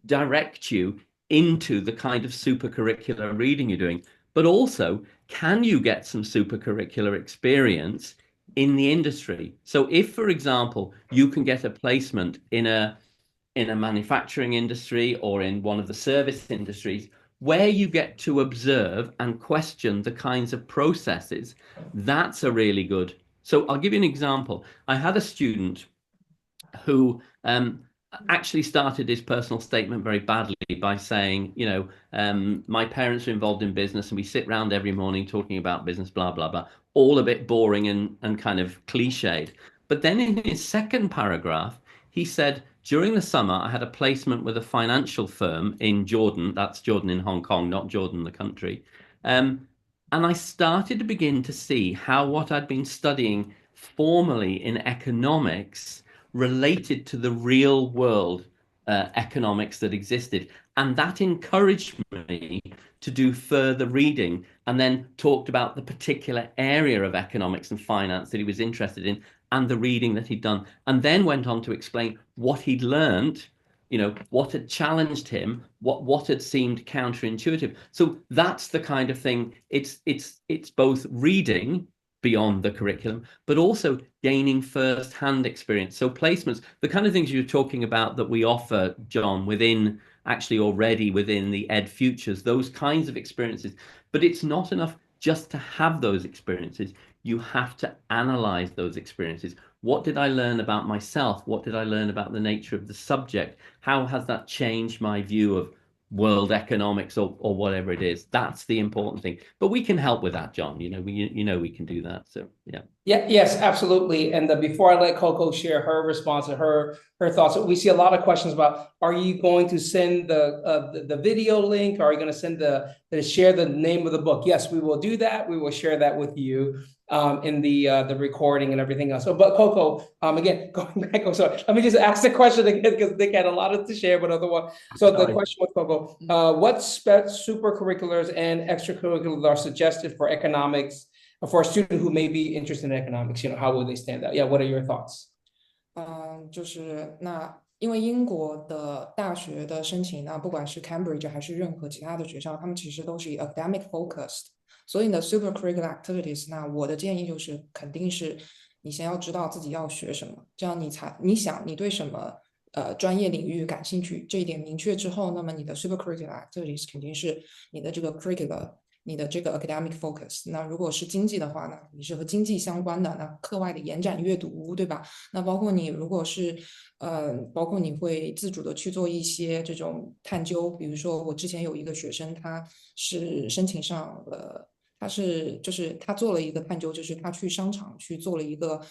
direct you into the kind of supercurricular reading you're doing. But also, can you get some supercurricular experience in the industry? So if, for example, you can get a placement in a manufacturing industry or in one of the service industries where you get to observe and question the kinds of processes, that's a really good. So I'll give you an example. I had a student who actually started his personal statement very badly by saying, you know, my parents are involved in business and we sit around every morning talking about business, blah, blah, blah, all a bit boring and kind of cliched. But then in his second paragraph, he said, during the summer, I had a placement with a financial firm in Jordan. That's Jordan in Hong Kong, not Jordan, the country. And I started to begin to see how what I'd been studying formally in economics related to the real world economics that existed. And that encouraged me to do further reading, and then talked about the particular area of economics and finance that he was interested in and the reading that he'd done, and then went on to explain what he'd learned, you know, what had challenged him, what had seemed counterintuitive. So that's the kind of thing. It's both reading beyond the curriculum, but also gaining first-hand experience. So placements, the kind of things you're talking about that we offer, John, within actually already within the Ed Futures, those kinds of experiences. But it's not enough just to have those experiences. You have to analyze those experiences. What did I learn about myself? What did I learn about the nature of the subject? How has that changed my view of world economics or whatever it is? That's the important thing. But we can help with that, John. You know, we can do that. So yeah. Yeah, yes, absolutely. And before I let Coco share her response and her thoughts, we see a lot of questions about: are you going to send the video link? Are you going to send share the name of the book? Yes, we will do that. We will share that with you in the recording and everything else. So, but Coco, again, going back, I'm sorry. Let me just ask the question again because Nick had a lot to share, but other one. So the question with Coco: what supercurriculars and extracurriculars are suggested for economics? For a student who may be interested in economics, you know, how will they stand out? Yeah, what are your thoughts? 就是那因为英国的大学的申请呢，不管是 Cambridge 还是任何其他的学校，他们其实都是以 academic focused。所以呢 ，supercurricular activities， 那我的建议就是肯定是你先要知道自己要学什么，这样你想你对什么专业领域感兴趣，这一点明确之后，那么你的 supercurricular activities 肯定是你的这个 curricular。你的这个 academic focus， 那如果是经济的话呢，你是和经济相关的，那课外的延展阅读，对吧？那包括你如果是包括你会自主的去做一些这种探究，比如说我之前有一个学生，他是申请上了，就是他做了一个探究，就是他去商场去做了一个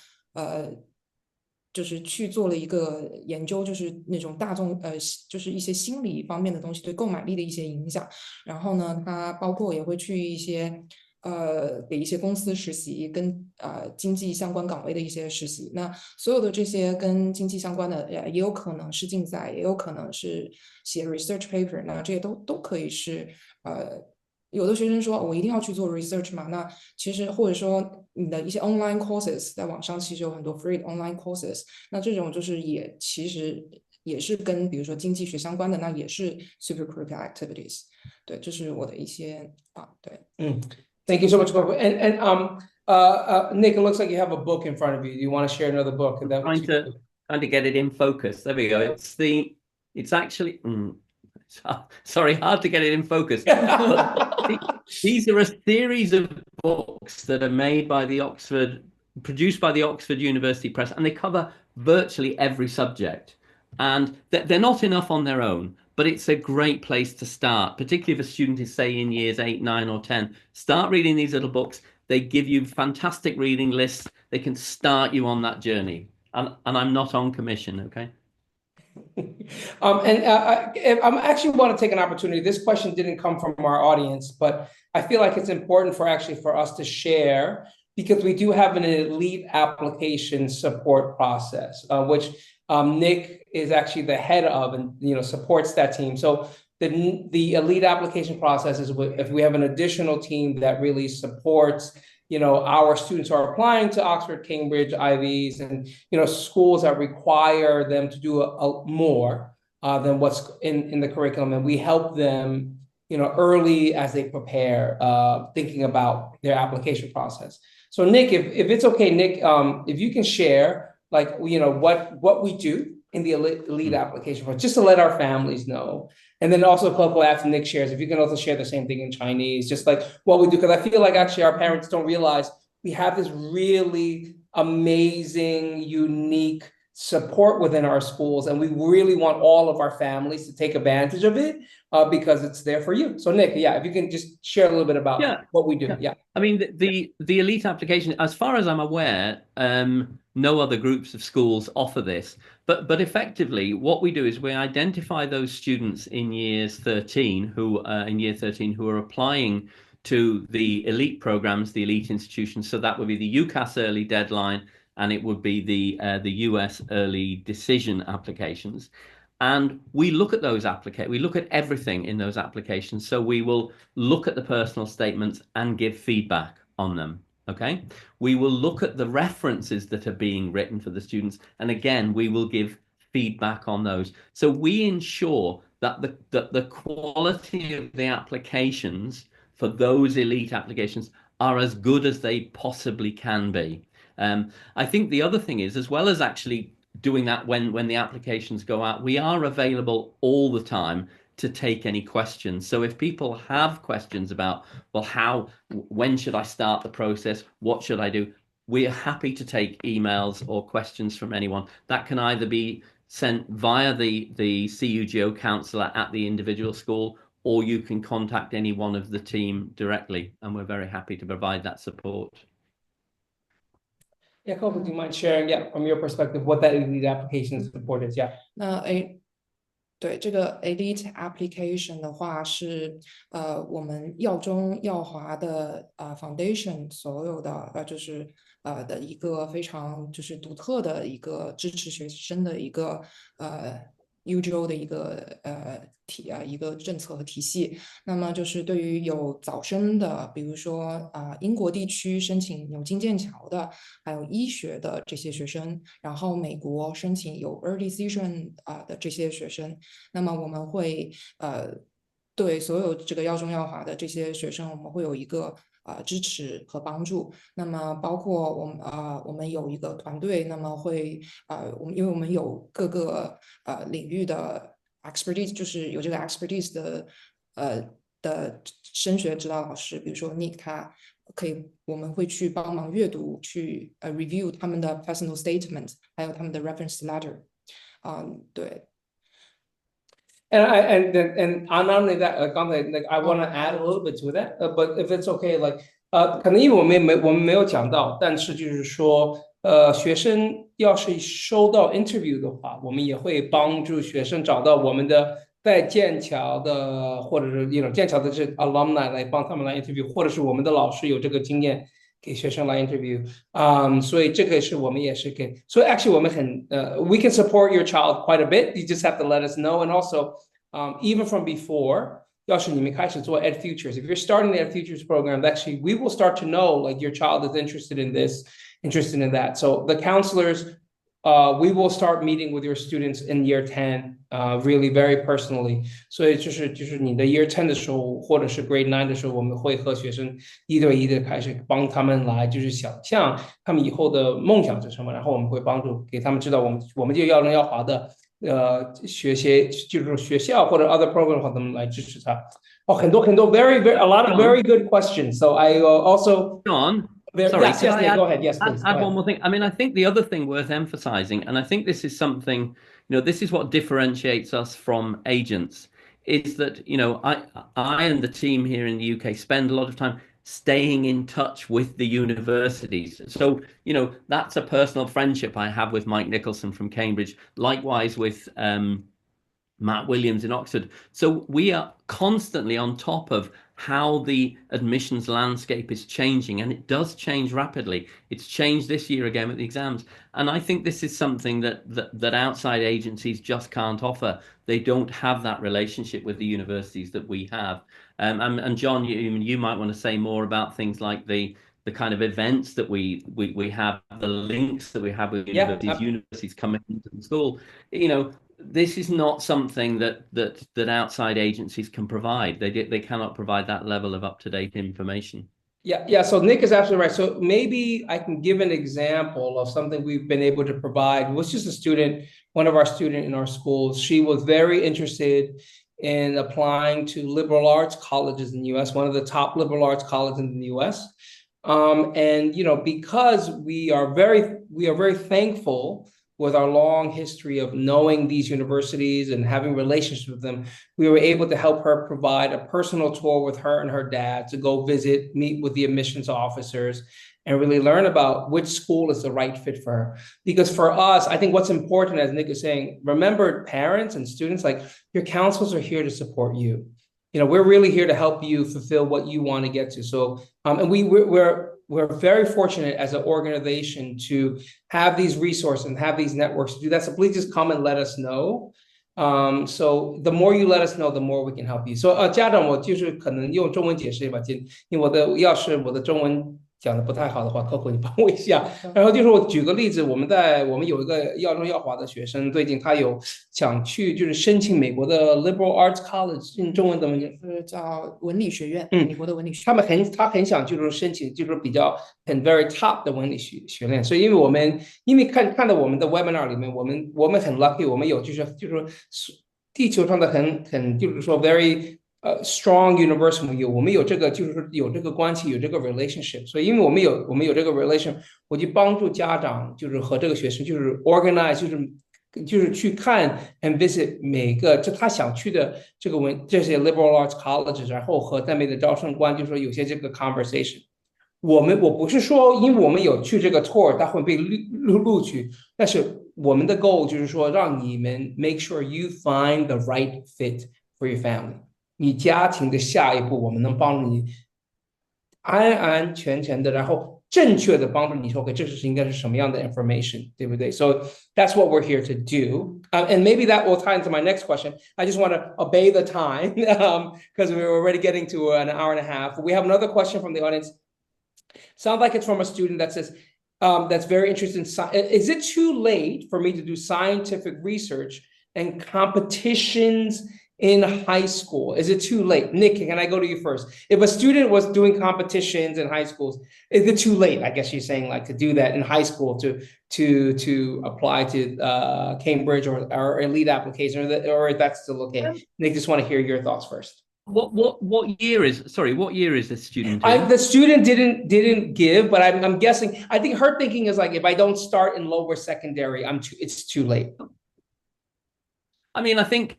就是去做了一个研究，就是那种大众就是一些心理方面的东西对购买力的一些影响。然后呢，他包括也会去一些给一些公司实习，跟经济相关岗位的一些实习。那所有的这些跟经济相关的，也有可能是竞赛，也有可能是写 research paper， 那这些都可以是有的学生说我一定要去做 research 嘛，那其实或者说你的一些 online courses 在网上其实有很多 free online courses， 那这种就是其实也是跟比如说经济学相关的，那也是 supercurricular activities。对，这是我的一些对。Thank you so much, Coco. And Nick, it looks like you have a book in front of you. Do you want to share another book? I'm trying to get it in focus. There we go. It's actually. Sorry, hard to get it in focus. These are a series of books that are made by produced by the Oxford University Press, and they cover virtually every subject. And they're not enough on their own, but it's a great place to start, particularly if a student is, say, in years 8, 9, or 10. Start reading these little books. They give you fantastic reading lists. They can start you on that journey. And I'm not on commission, okay? I actually want to take an opportunity. This question didn't come from our audience, but I feel like it's important for us to share because we do have an elite application support process, which Nick is actually the head of and supports that team. So the elite application process is if we have an additional team that really supports our students who are applying to Oxford, Cambridge, Ivies, and schools that require them to do more than what's in the curriculum, and we help them early as they prepare, thinking about their application process. So Nick, if it's okay, Nick, if you can share what we do in the elite application process, just to let our families know. And then also Coco, after Nick shares, if you can also share the same thing in Chinese, just like what we do, because I feel like actually our parents don't realize we have this really amazing, unique support within our schools, and we really want all of our families to take advantage of it because it's there for you. So Nick, yeah, if you can just share a little bit about what we do. Yeah. I mean, the elite application, as far as I'm aware, no other groups of schools offer this, but effectively what we do is we identify those students in year 13 who are applying to the elite programs, the elite institutions. So that would be the UCAS early deadline, and it would be the US early decision applications. And we look at those we look at everything in those applications. So we will look at the personal statements and give feedback on them. Okay. We will look at the references that are being written for the students. And again, we will give feedback on those. So we ensure that the quality of the applications for those elite applications are as good as they possibly can be. I think the other thing is, as well as actually doing that when the applications go out, we are available all the time to take any questions. So if people have questions about, well, when should I start the process? What should I do? We're happy to take emails or questions from anyone. That can either be sent via the CUGO counsellor at the individual school, or you can contact any one of the team directly, and we're very happy to provide that support. Yeah, Coco, do you mind sharing, from your perspective, what that elite application support is? Yeah. 对这个 elite application 的话是我们耀中耀华的foundation 所有的就是的一个非常就是独特的一个支持学生的一个UGO 的一个一个政策和体系。那么就是对于有早生的，比如说英国地区申请牛津剑桥的，还有医学的这些学生，然后美国申请有 early decision 的这些学生，那么我们会对所有这个耀中耀华的这些学生，我们会有一个支持和帮助。那么包括我们有一个团队，那么会因为我们有各个领域的 expertise， 就是有这个 expertise 的升学指导老师，比如说 Nick 他我们会去帮忙阅读，去review 他们的 personal statement， 还有他们的 reference letter。对。And not only that, I want to add a little bit to that, but if it's okay, 可能因为我们没有讲到，但是就是说，学生要是收到 interview 的话，我们也会帮助学生找到我们的在剑桥的，或者是剑桥的这 alumni 来帮他们来 interview， 或者是我们的老师有这个经验给学生来 interview， 所以这个是我们也是给，所以 actually 我们很we can support your child quite a bit. You just have to let us know, and also even from before. 要是你们开始做 Ed Futures, if you're starting the Ed Futures program, actually we will start to know your child is interested in this, interested in that. So the counselors, we will start meeting with your students in year 10, really very personally. 所以就是你的 year 10的时候，或者是 grade 9的时候，我们会和学生一对一的开始帮他们来就是想象他们以后的梦想是什么，然后我们会帮助给他们知道我们就耀中耀华的就是学校或者 other program 和他们来支持他。很多 very a lot of very good questions. So I also John. Sorry, go ahead. Yes, please. Add one more thing. I mean, I think the other thing worth emphasizing, and I think this is something, this is what differentiates us from agents, is that, I and the team here in the UK spend a lot of time staying in touch with the universities. So, that's a personal friendship I have with Mike Nicholson from Cambridge, likewise with Matt Williams in Oxford. So we are constantly on top of how the admissions landscape is changing, and it does change rapidly. It's changed this year again with the exams, and I think this is something that outside agencies just can't offer. They don't have that relationship with the universities that we have. And John, you might want to say more about things like the kind of events that we have, the links that we have with universities coming into the school. This is not something that outside agencies can provide. They cannot provide that level of up-to-date information. Yeah. So Nick is absolutely right. So maybe I can give an example of something we've been able to provide. It was just a student, one of our students in our schools. She was very interested in applying to liberal arts colleges in the U.S., one of the top liberal arts colleges in the U.S. And because we are very thankful with our long history of knowing these universities and having relationships with them, we were able to help her provide a personal tour with her and her dad to go visit, meet with the admissions officers, and really learn about which school is the right fit for her. Because for us, I think what's important, as Nick is saying, remember parents and students, like your counselors are here to support you. We're really here to help you fulfill what you want to get to. So, and we're very fortunate as an organization to have these resources and have these networks to do that. So please just come and let us know. So the more you let us know, the more we can help you. So 家长，我就是可能用中文解释一把，因为要是我的中文讲的不太好的话，Coco你帮我一下。然后就是我举个例子，我们有一个耀中耀华的学生，最近他有想去就是申请美国的 Liberal Arts College， 用中文怎么讲？叫文理学院，美国的文理学院。他很想就是申请就是比较very top 的文理学院，所以因为看到我们的 webinar 里面，我们很 lucky， 我们有就是地球上的很就是说 very strong university， 我们有这个就是有这个关系，有这个 relationship， 所以因为我们有这个 relationship， 我就帮助家长就是和这个学生就是 organize， 就是去看 and visit 每个就他想去的这些 liberal arts colleges， 然后和那边的招生官就说有些这个 conversation。我不是说因为我们有去这个 tour 他会被录取，但是我们的 goal 就是说让你们 make sure you find the right fit for your family。你家庭的下一步，我们能帮助你安安全全的，然后正确的帮助你说 ，OK， 这是应该是什么样的 information， 对不对 ？So that's what we're here to do, and maybe that will tie into my next question. I just want to obey the time because we're already getting to an hour and a half. We have another question from the audience. Sounds like it's from a student that says that's very interested in science. Is it too late for me to do scientific research and competitions in high school? Is it too late? Nick, can I go to you first? If a student was doing competitions in high schools, is it too late? I guess you're saying like to do that in high school to apply to Cambridge or elite application, or that's still okay? Nick, just want to hear your thoughts first. What year is this student in? The student didn't give, but I'm guessing. I think her thinking is like if I don't start in lower secondary, it's too late. I mean, I think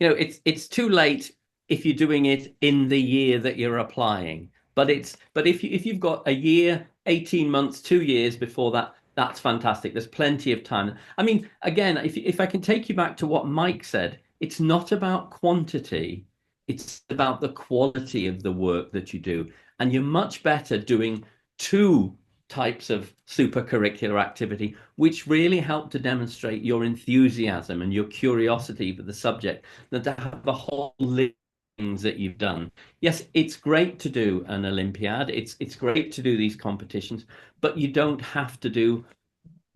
it's too late if you're doing it in the year that you're applying. But if you've got a year, 18 months, 2 years before that, that's fantastic. There's plenty of time. I mean, again, if I can take you back to what Mike said, it's not about quantity. It's about the quality of the work that you do. And you're much better doing 2 types of supercurricular activity, which really help to demonstrate your enthusiasm and your curiosity for the subject, than to have the whole list of things that you've done. Yes, it's great to do an Olympiad. It's great to do these competitions, but you don't have to do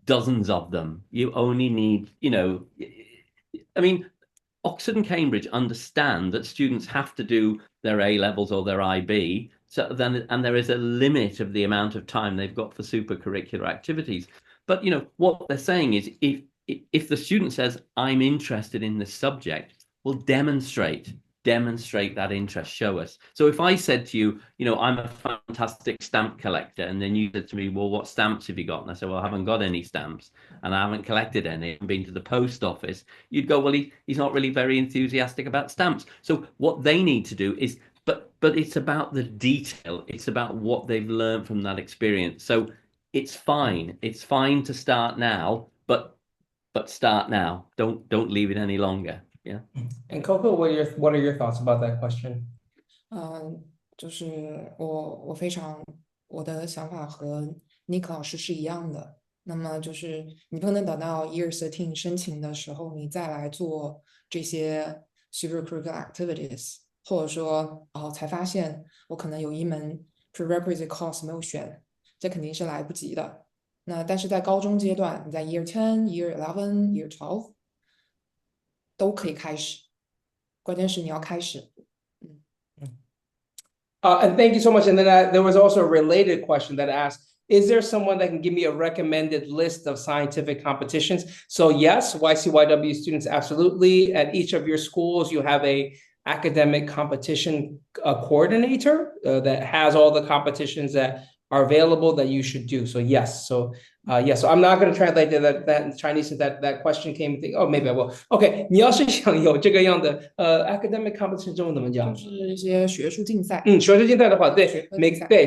dozens of them. You only need, I mean, Oxford and Cambridge understand that students have to do their A-levels or their IB, and there is a limit of the amount of time they've got for supercurricular activities. But what they're saying is, if the student says, "I'm interested in this subject," well, demonstrate that interest. Show us. So if I said to you, I'm a fantastic stamp collector, and then you said to me, well, what stamps have you got? And I said, well, I haven't got any stamps, and I haven't collected any. I've been to the post office. You'd go, well, he's not really very enthusiastic about stamps. So what they need to do is, but it's about the detail. It's about what they've learned from that experience. So it's fine. It's fine to start now, but start now. Don't leave it any longer. Yeah. And Coco, what are your thoughts about that question? 就是我的想法和Nick 老师是一样的。那么就是你不能等到 Year 13申请的时候，你再来做这些 supercurricular activities， 或者说才发现我可能有一门 prerequisite course 没有选，这肯定是来不及的。那但是在高中阶段，你在 Year 10、Year 11、Year 12都可以开始，关键是你要开始。And thank you so much. And then there was also a related question that asked, is there someone that can give me a recommended list of scientific competitions? So yes, YCYW students, absolutely. At each of your schools, you have a academic competition coordinator that has all the competitions that are available that you should do. So yes, so I'm not going to translate that in Chinese since that question came. Oh, maybe I will. OK， 你要是想有这个样的academic competition 中文怎么讲？就是一些学术竞赛。学术竞赛的话，对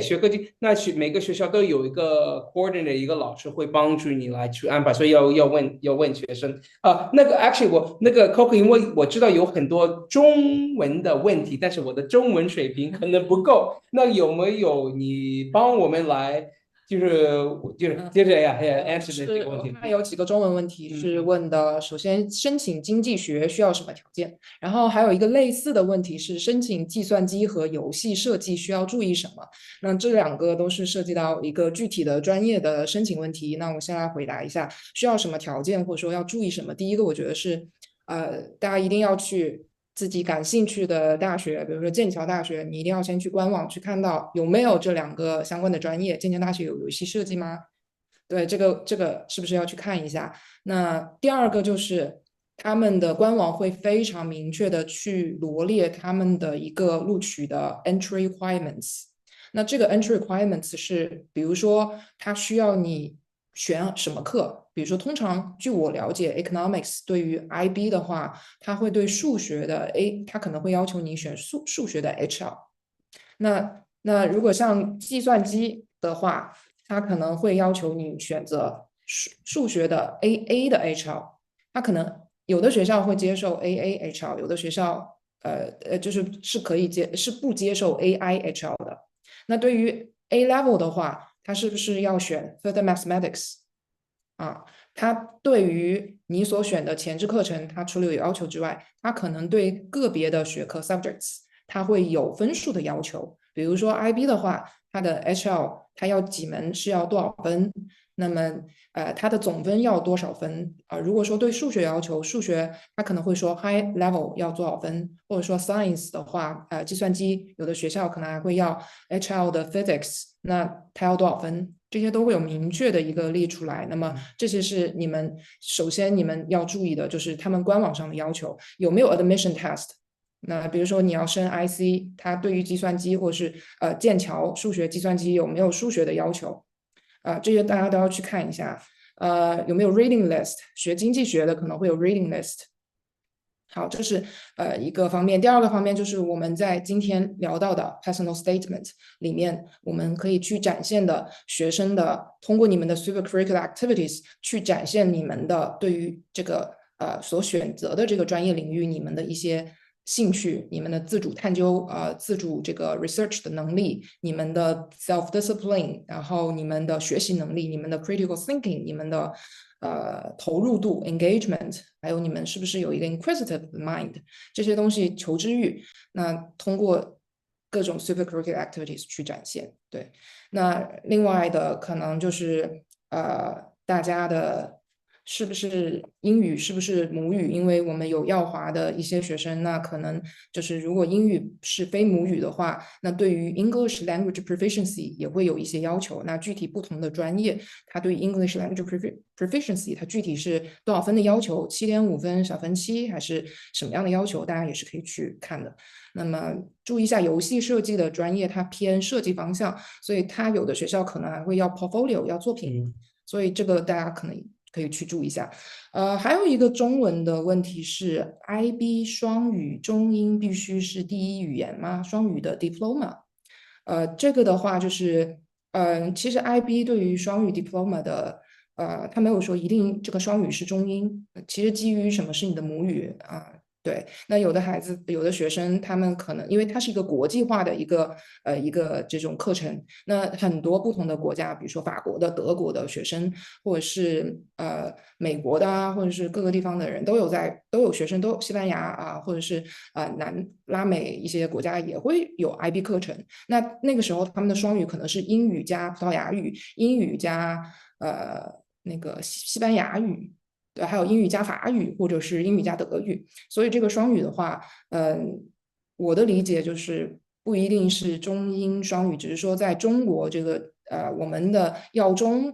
学科竞，那每个学校都有一个 coordinator， 一个老师会帮助你来去安排，所以要问学生那个 actually 我那个 Coco， 因为我知道有很多中文的问题，但是我的中文水平可能不够，那有没有你帮我们来就是接着answer 这个问题？它有几个中文问题是问的，首先申请经济学需要什么条件？然后还有一个类似的问题是申请计算机和游戏设计需要注意什么？那这两个都是涉及到一个具体的专业的申请问题。那我先来回答一下需要什么条件，或者说要注意什么。第一个，我觉得是大家一定要去自己感兴趣的大学，比如说剑桥大学，你一定要先去官网去看到有没有这两个相关的专业。剑桥大学有游戏设计吗？对，这个是不是要去看一下？那第二个就是他们的官网会非常明确的去罗列他们的一个录取的 entry requirements。那这个 entry requirements 是，比如说它需要你选什么课，比如说通常据我了解 economics 对于 IB 的话，它会对数学的它可能会要求你选数学的 HL。那如果像计算机的话，它可能会要求你选择数学的 AA 的 HL。它可能有的学校会接受 AA HL， 有的学校是可以是不接受 AI HL 的。那对于 A level 的话，它是不是要选 Further Mathematics 它对于你所选的前置课程，它除了有要求之外，它可能对个别的学科 subjects 它会有分数的要求。比如说 IB 的话，它的 HL 它要几门是要多少分，那么它的总分要多少分如果说对数学要求，数学它可能会说 high level 要多少分，或者说 science 的话计算机有的学校可能还会要 HL 的 physics， 那它要多少分，这些都会有明确的一个列出来。那么这些是首先你们要注意的，就是他们官网上的要求有没有 admission test。那比如说你要升 IC， 它对于计算机或是剑桥数学计算机有没有数学的要求这些大家都要去看一下有没有 reading list， 学经济学的可能会有 reading list。好，这是一个方面。第二个方面就是我们在今天聊到的 personal statement 里面，我们可以去展现的学生的通过你们的 supercurricular activities 去展现你们的对于这个所选择的这个专业领域你们的一些兴趣，你们的自主探究自主这个 research 的能力，你们的 self discipline， 然后你们的学习能力，你们的 critical thinking， 你们的投入度 engagement， 还有你们是不是有一个 inquisitive mind， 这些东西求知欲，那通过各种 supercurricular activities 去展现。对，那另外的可能就是大家的是不是英语是不是母语，因为我们有耀华的一些学生，那可能就是如果英语是非母语的话，那对于 English language proficiency 也会有一些要求。那具体不同的专业它对 English language proficiency 它具体是多少分的要求，7.5分小分7还是什么样的要求，大家也是可以去看的。那么注意一下游戏设计的专业它偏设计方向，所以它有的学校可能还会要 portfolio 要作品所以这个大家可能可以去注意一下。还有一个中文的问题是 IB 双语中英必须是第一语言吗？双语的 diploma 这个的话就是其实 IB 对于双语 diploma 的他没有说一定这个双语是中英，其实基于什么是你的母语对，那有的孩子、有的学生，他们可能因为它是一个国际化的一个这种课程，那很多不同的国家，比如说法国的、德国的学生，或者是美国的啊，或者是各个地方的人都有学生，西班牙啊，或者是南拉美一些国家也会有 IB 课程。那个时候他们的双语可能是英语加葡萄牙语，英语加那个西班牙语。对，还有英语加法语，或者是英语加德语，所以这个双语的话，我的理解就是不一定是中英双语，只是说在中国这个我们的耀中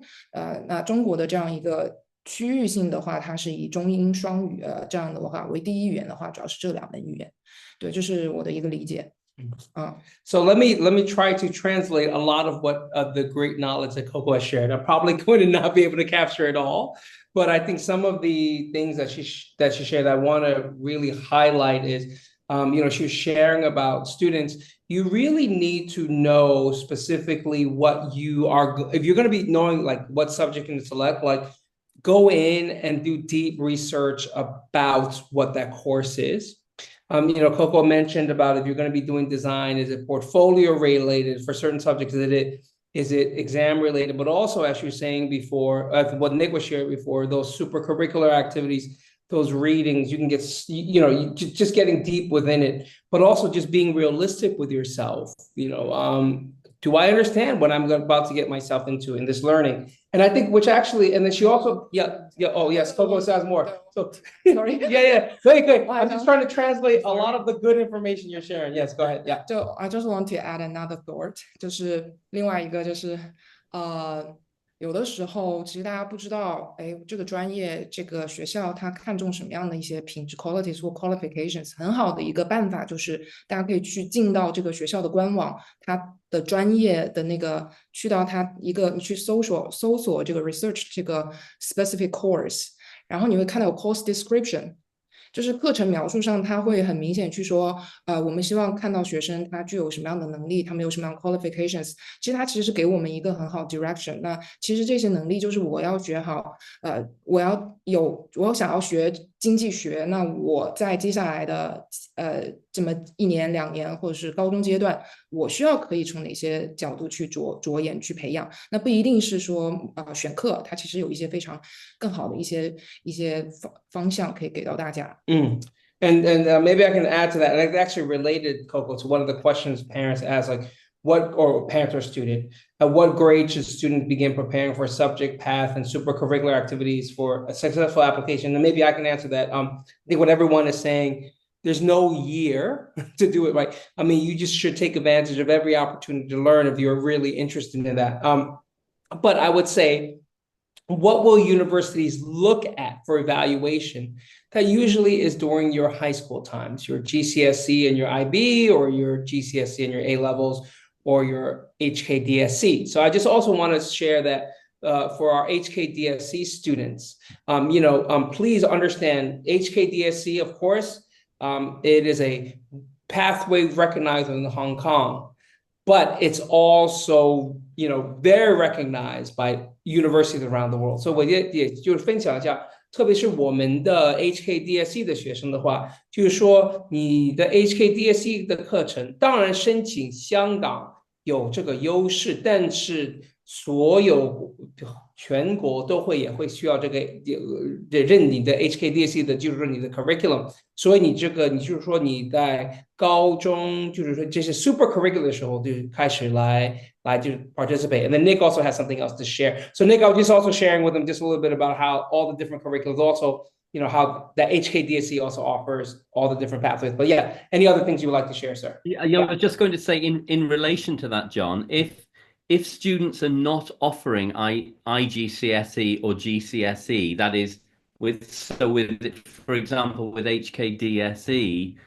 那中国的这样一个区域性的话，它是以中英双语这样的话为第一语言的话，主要是这2门语言。对，这是我的一个理解。So let me try to translate a lot of what the great knowledge that Coco has shared. I'm probably going to not be able to capture it all, but I think some of the things that she shared that I want to really highlight is, she was sharing about students. You really need to know specifically what you are, if you're going to be knowing like what subject you can select, like go in and do deep research about what that course is. Coco mentioned about if you're going to be doing design, is it portfolio related for certain subjects? Is it exam related? But also, as you were saying before, what Nick was sharing before, those super curricular activities, those readings, you can get, just getting deep within it, but also just being realistic with yourself. Do I understand what I'm about to get myself into in this learning? And I think, which actually, and then she also, oh yes, Coco says more. So Sorry. yeah, very good. I'm just trying to translate a lot of the good information you're sharing. Yes, go ahead. Yeah. So I just want to add another thought， 就是另外一个就是有的时候其实大家不知道，这个专业这个学校它看重什么样的一些品质 qualities 或 qualifications， 很好的一个办法就是大家可以去进到这个学校的官网，它的专业的那个去到它一个你去搜索这个 research 这个 specific course， 然后你会看到有 course description。就是课程描述上，他会很明显去说，我们希望看到学生他具有什么样的能力，他们有什么样的 qualifications。其实他其实是给我们一个很好 direction。那其实这些能力就是我要学好，我想要学经济学，那我在接下来的这么1年2年或者是高中阶段，我需要可以从哪些角度去着眼去培养。那不一定是说选课，它其实有一些非常更好的一些方向可以给到大家。And maybe I can add to that. And it's actually related, Coco, to one of the questions parents ask, like or parents or student, at what grade should students begin preparing for subject, path, and supercurricular activities for a successful application? And maybe I can answer that. I think what everyone is saying, there's no year to do it right. I mean, you just should take advantage of every opportunity to learn if you're really interested in that. But I would say, what will universities look at for evaluation? That usually is during your high school times, your GCSE and your IB, or your GCSE and your A levels, or your HKDSC. So I just also want to share that for our HKDSC students, please understand HKDSC, of course, it is a pathway recognized in Hong Kong, but it's also, very recognized by universities around the world. So 我也就是分享一下，特别是我们的 HKDSC 的学生的话，就是说你的 HKDSC 的课程，当然申请香港有这个优势，但是所有全国也会需要这个认你的 HKDSC 的，就是说你的 curriculum。所以你就是说你在高中，就是说这些 super curricular 的时候就开始来就 participate. And then Nick also has something else to share. So Nick, I was just also sharing with him just a little bit about how all the different curriculums also, how the HKDSC also offers all the different pathways. But yeah, any other things you would like to share, sir? Yeah, I was just going to say in relation to that, John, if students are not offering IGCSE or GCSE, that is for example, with HKDSE,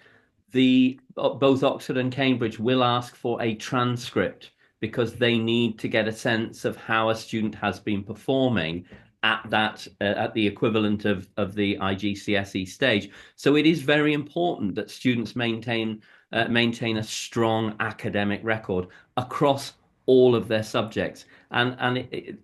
both Oxford and Cambridge will ask for a transcript because they need to get a sense of how a student has been performing at the equivalent of the IGCSE stage. So it is very important that students maintain a strong academic record across all of their subjects. And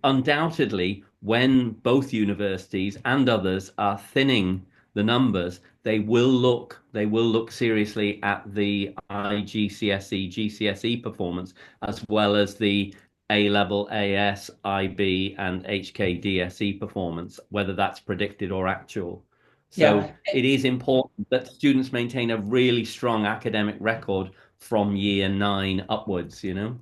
undoubtedly, when both universities and others are thinning the numbers, they will look seriously at the IGCSE, GCSE performance, as well as the A-level, AS, IB, and HKDSE performance, whether that's predicted or actual. So it is important that students maintain a really strong academic record from year 9 upwards, you know.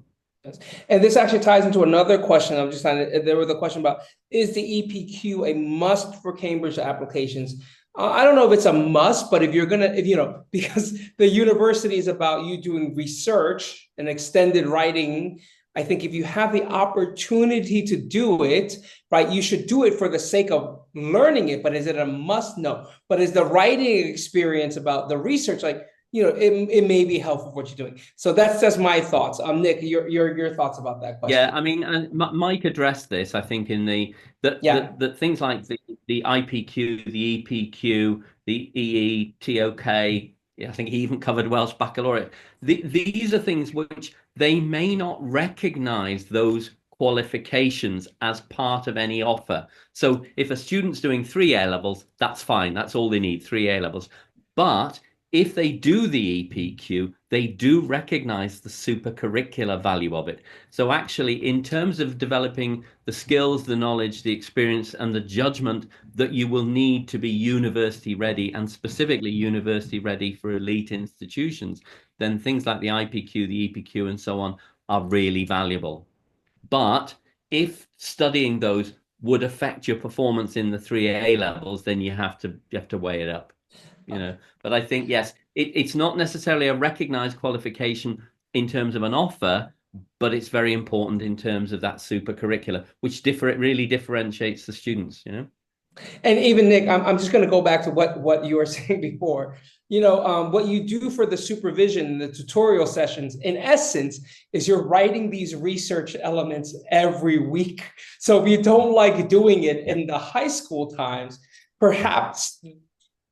And this actually ties into another question. I'm just trying to, there was a question about, is the EPQ a must for Cambridge applications? I don't know if it's a must, but if you're gonna, if you know, because the university is about you doing research and extended writing, I think if you have the opportunity to do it, right, you should do it for the sake of learning it. But is it a must? No. But is the writing experience about the research, like, you know, it may be helpful for what you're doing. So that's just my thoughts. Nick, your thoughts about that question? Yeah, I mean, Mike addressed this, I think, in the things like the IPQ, the EPQ, the EE, TOK. I think he even covered Welsh Baccalaureate. These are things which they may not recognize those qualifications as part of any offer. So if a student's doing 3 A-levels, that's fine. That's all they need, 3 A-levels. But if they do the EPQ, they do recognize the supercurricular value of it. So actually, in terms of developing the skills, the knowledge, the experience, and the judgment that you will need to be university ready, and specifically university ready for elite institutions, then things like the IPQ, the EPQ, and so on are really valuable. But if studying those would affect your performance in the 3 A-levels, then you have to weigh it up. You know, but I think, yes, it's not necessarily a recognized qualification in terms of an offer, but it's very important in terms of that supercurricular, which really differentiates the students, you know. And even Nick, I'm just going to go back to what you were saying before. You know, what you do for the supervision, the tutorial sessions, in essence, is you're writing these research elements every week. So if you don't like doing it in the high school times, perhaps,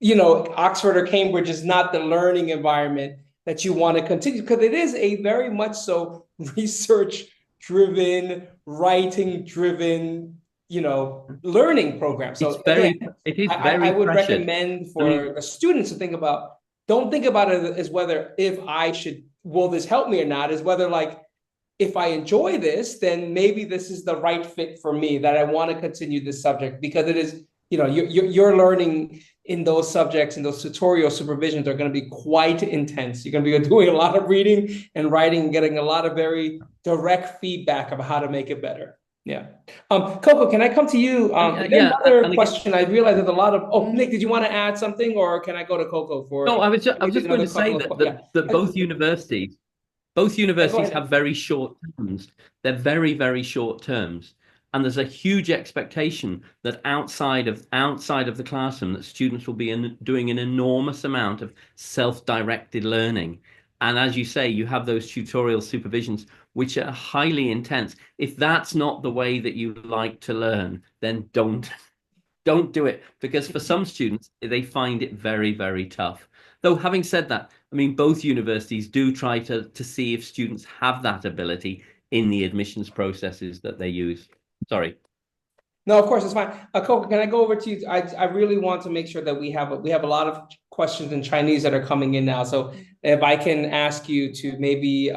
you know, Oxford or Cambridge is not the learning environment that you want to continue, because it is a very much so research-driven, writing-driven, you know, learning program. So I would recommend for the students to think about, don't think about it as whether will this help me or not, is whether like, if I enjoy this, then maybe this is the right fit for me, that I want to continue this subject, because it is, you know, you're learning in those subjects, and those tutorial supervisions are going to be quite intense. You're going to be doing a lot of reading and writing, and getting a lot of very direct feedback of how to make it better. Yeah. Coco, can I come to you? Another question. I realize there's a lot of, Nick, did you want to add something, or can I go to Coco for? No, I was just going to say that both universities have very short terms. They're very, very short terms. And there's a huge expectation that outside of the classroom, that students will be doing an enormous amount of self-directed learning. And as you say, you have those tutorial supervisions, which are highly intense. If that's not the way that you like to learn, then don't do it. Because for some students, they find it very, very tough. Though having said that, I mean, both universities do try to see if students have that ability in the admissions processes that they use. Sorry. No, of course, it's fine. Coco, can I go over to you? I really want to make sure that we have a lot of questions in Chinese that are coming in now. So if I can ask you to maybe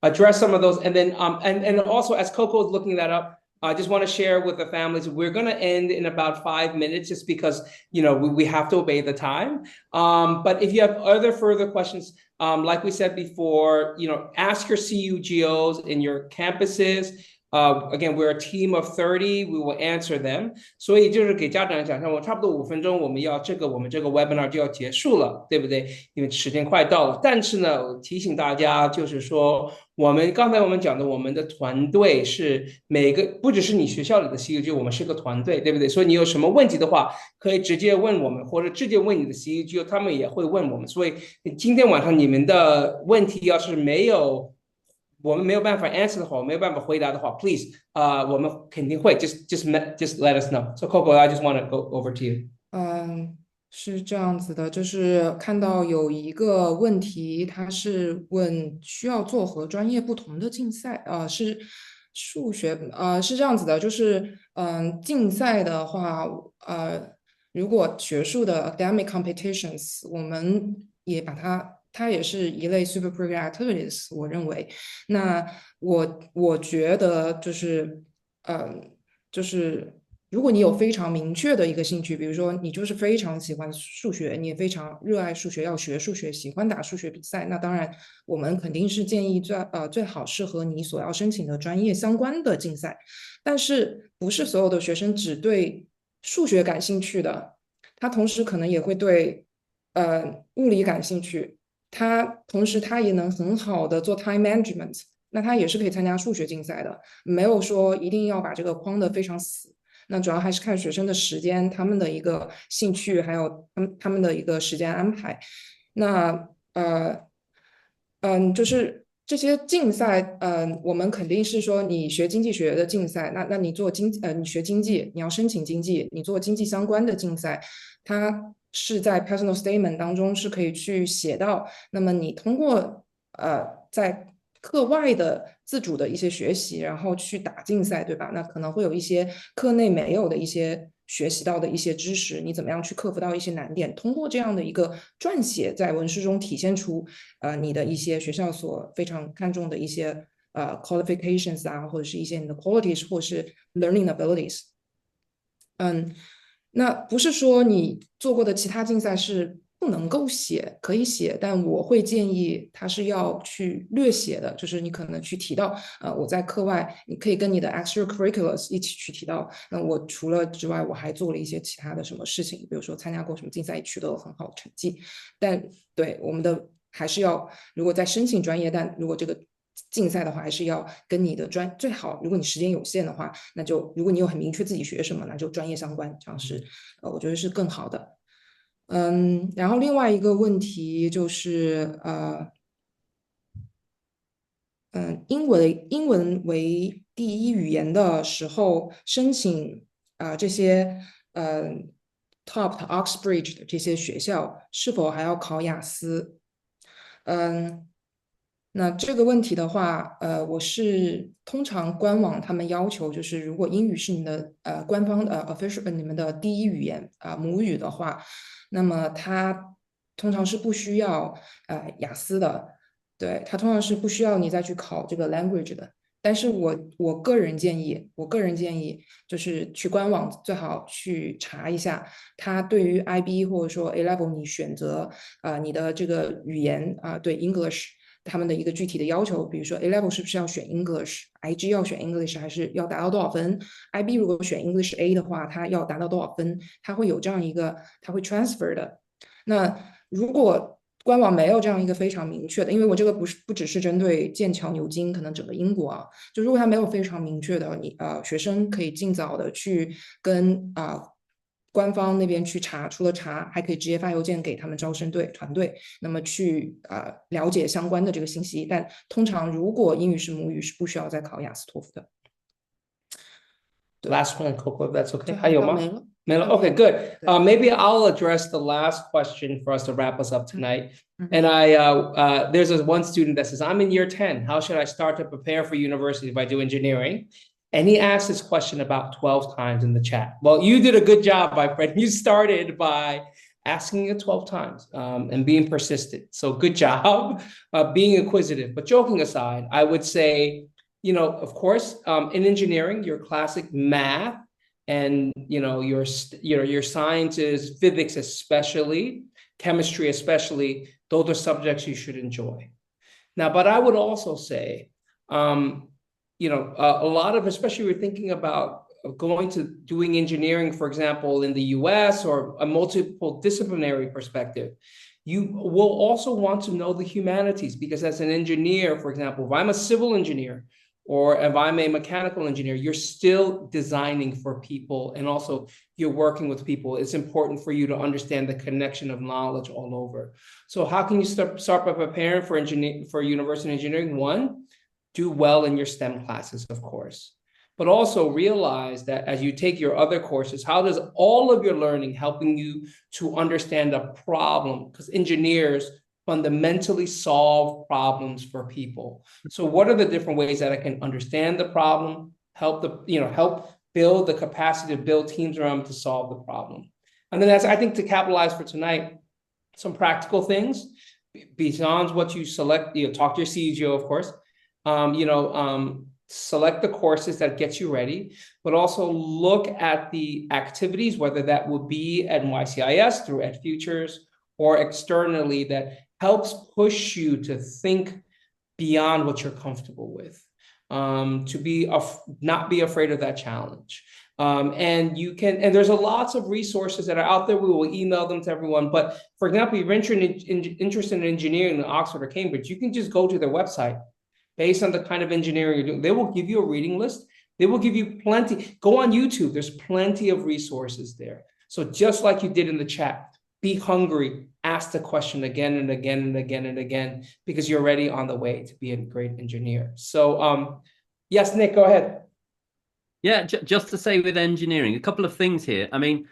address some of those, and then and also as Coco is looking that up, I just want to share with the families, we're going to end in about 5 minutes, just because, you know, we have to obey the time. But if you have other further questions, like we said before, you know, ask your CUGOs in your campuses. Again, we're a team of 30. We will answer them. 所以就是给家长讲一下，我差不多5分钟，我们这个 webinar 就要结束了，对不对？因为时间快到了。但是呢，我提醒大家，就是说，刚才我们讲的，我们的团队是不只是你学校里的 CUGO， 我们是个团队，对不对？所以你有什么问题的话，可以直接问我们，或者直接问你的 CUGO， 他们也会问我们。所以今天晚上你们的问题要是我们没有办法 answer 的话，我没有办法回答的话 ，please， 我们肯定会 just let us know. So Coco, I just want to go over to you. 是这样子的，就是看到有一个问题，他是问需要做和专业不同的竞赛，是数学，是这样子的，就是竞赛的话，如果学术的 academic competitions，我们也把它也是一类 super curricular activities， 我认为。那我觉得就是如果你有非常明确的一个兴趣，比如说你就是非常喜欢数学，你也非常热爱数学，要学数学，喜欢打数学比赛，那当然我们肯定是建议最好是和你所要申请的专业相关的竞赛。但是不是所有的学生只对数学感兴趣的，他同时可能也会对物理感兴趣，同时他也能很好的做 time management， 那他也是可以参加数学竞赛的，没有说一定要把这个框得非常死。那主要还是看学生的时间，他们的一个兴趣，还有他们的一个时间安排。那就是这些竞赛，我们肯定是说你学经济学的竞赛，那你做你学经济，你要申请经济，你做经济相关的竞赛，它是在 personal statement 当中是可以去写到，那么你通过在课外的自主的一些学习，然后去打竞赛，对吧？那可能会有一些课内没有的一些学习到的一些知识，你怎么样去克服到一些难点？通过这样的一个撰写，在文书中体现出你的一些学校所非常看重的一些qualifications 啊，或者是一些你的 qualities， 或者是 learning abilities。那不是说你做过的其他竞赛是不能够写，可以写，但我会建议它是要去略写的，就是你可能去提到，我在课外，你可以跟你的 extracurriculars 一起去提到，那我除了之外，我还做了一些其他的什么事情，比如说参加过什么竞赛，取得了很好的成绩。但对我们的还是要，如果在申请专业，但如果这个竞赛的话，还是要跟你的最好，如果你时间有限的话，那就如果你有很明确自己学什么，那就专业相关，这样是我觉得是更好的。然后另外一个问题就是英文为第一语言的时候，申请这些top Oxbridge 的这些学校是否还要考雅思？那这个问题的话，我是通常官网他们要求就是，如果英语是你的官方official 你们的第一语言母语的话，那么它通常是不需要雅思的，对，它通常是不需要你再去考这个 language 的。但是我个人建议就是去官网最好去查一下，它对于 IB 或者说 A level 你选择你的这个语言对 English 他们的一个具体的要求，比如说 A level 是不是要选 English，IG 要选 English 还是要达到多少分 ，IB 如果选 English A 的话，它要达到多少分，它会有这样一个它会 transfer 的。那如果官网没有这样一个非常明确的，因为我这个不只是针对剑桥、牛津，可能整个英国啊，就如果它没有非常明确的，学生可以尽早的去跟官方那边去查，除了查，还可以直接发邮件给他们招生团队，那么去了解相关的这个信息。但通常如果英语是母语，是不需要再考雅思托福的。Last one, Coco, if that's okay. 还有吗？Okay, good. Maybe I'll address the last question for us to wrap us up tonight. And there's one student that says, I'm in year 10. How should I start to prepare for university if I do engineering? And he asked this question about 12 times in the chat. Well, you did a good job, my friend. You started by asking it 12 times and being persistent. So good job being inquisitive. But joking aside, I would say, of course, in engineering, your classic math and, your sciences, physics especially, chemistry especially, those are subjects you should enjoy. Now, but I would also say, a lot of, especially we're thinking about going to doing engineering, for example, in the US or a multiple disciplinary perspective, you will also want to know the humanities because as an engineer, for example, if I'm a civil engineer, or if I'm a mechanical engineer, you're still designing for people and also you're working with people. It's important for you to understand the connection of knowledge all over. So how can you start by preparing for university engineering? One, do well in your STEM classes, of course, but also realize that as you take your other courses, how does all of your learning helping you to understand a problem? Because engineers fundamentally solve problems for people. So what are the different ways that I can understand the problem, help build the capacity to build teams around to solve the problem? And then I think to capitalize for tonight, some practical things beyond what you select, talk to your CUGO, of course, select the courses that get you ready, but also look at the activities, whether that would be at YCIS through EdFutures or externally, that helps push you to think beyond what you're comfortable with, to not be afraid of that challenge. And there's lots of resources that are out there. We will email them to everyone. But for example, if you're interested in engineering in Oxford or Cambridge, you can just go to their website based on the kind of engineering you're doing. They will give you a reading list. They will give you plenty. Go on YouTube. There's plenty of resources there. So just like you did in the chat, be hungry, ask the question again and again and again and again, because you're already on the way to be a great engineer. So yes, Nick, go ahead. Yeah, just to say with engineering, a couple of things here. I mean,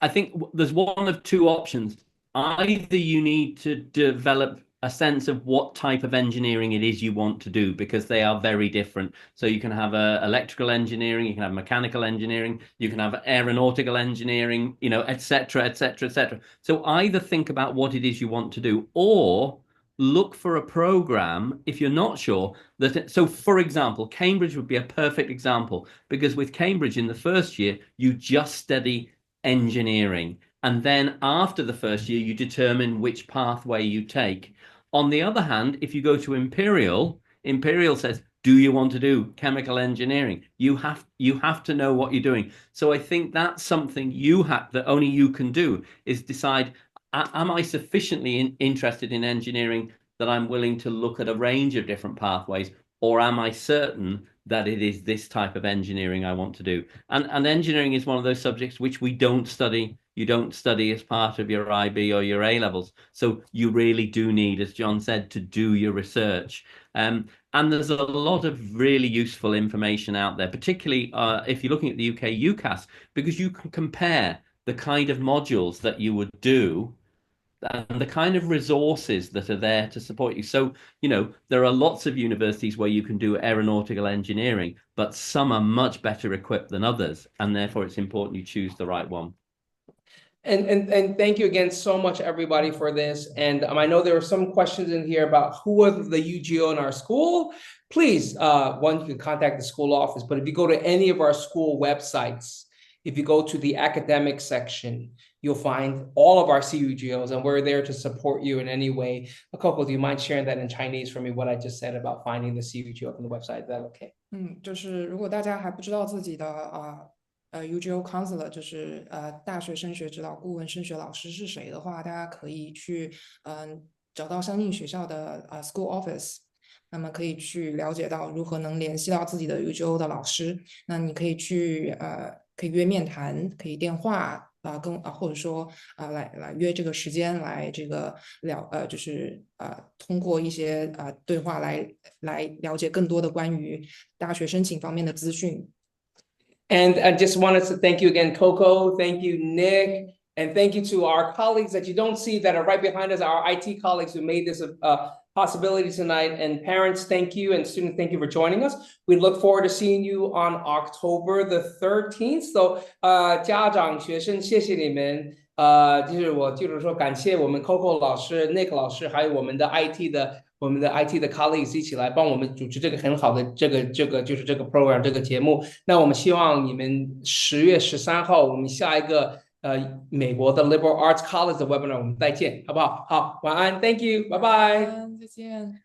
I think there's one of two options. Either you need to develop a sense of what type of engineering it is you want to do, because they are very different. So you can have electrical engineering, you can have mechanical engineering, you can have aeronautical engineering, et cetera, et cetera, et cetera. So either think about what it is you want to do, or look for a program if you're not sure so for example, Cambridge would be a perfect example, because with Cambridge in the first year you just study engineering, and then after the first year you determine which pathway you take. On the other hand, if you go to Imperial says, do you want to do chemical engineering? You have to know what you're doing. So I think that's something that only you can do, is decide, am I sufficiently interested in engineering that I'm willing to look at a range of different pathways, or am I certain that it is this type of engineering I want to do? And engineering is one of those subjects which we don't study. You don't study as part of your IB or your A levels. So you really do need, as John said, to do your research. And there's a lot of really useful information out there, particularly if you're looking at the UK UCAS, because you can compare the kind of modules that you would do and the kind of resources that are there to support you. So, there are lots of universities where you can do aeronautical engineering, but some are much better equipped than others, and therefore it's important you choose the right one. And thank you again so much, everybody, for this. And I know there are some questions in here about who are the UGO in our school. Please, one, you can contact the school office, but if you go to any of our school websites, if you go to the academic section, you'll find all of our CUGOs, and we're there to support you in any way. Coco, do you mind sharing that in Chinese for me, what I just said about finding the CUGO on the website? Is that okay? 就是如果大家还不知道自己的UGO Counsellor 就是大学升学指导顾问升学老师是谁的话，大家可以去找到相应学校的school office， 那么可以去了解到如何能联系到自己的 UGO 的老师。那你可以去可以约面谈，可以电话或者说来约这个时间来这个就是通过一些对话来了解更多的关于大学申请方面的资讯。And I just wanted to thank you again, Coco. Thank you, Nick. And thank you to our colleagues that you don't see that are right behind us, our IT colleagues who made this a possibility tonight. And parents, thank you. And students, thank you for joining us. We look forward to seeing you on October the 13th. So 家长学生谢谢你们。就是说感谢我们 Coco 老师 Nick 老师还有我们的 IT 的 colleagues 一起来帮我们主持这个很好的这个就是这个 program 这个节目。那我们希望你们10月13号我们下一个美国的 Liberal Arts College 的 webinar 我们再见，好不好？好，晚安 ，Thank you， 拜拜，再见。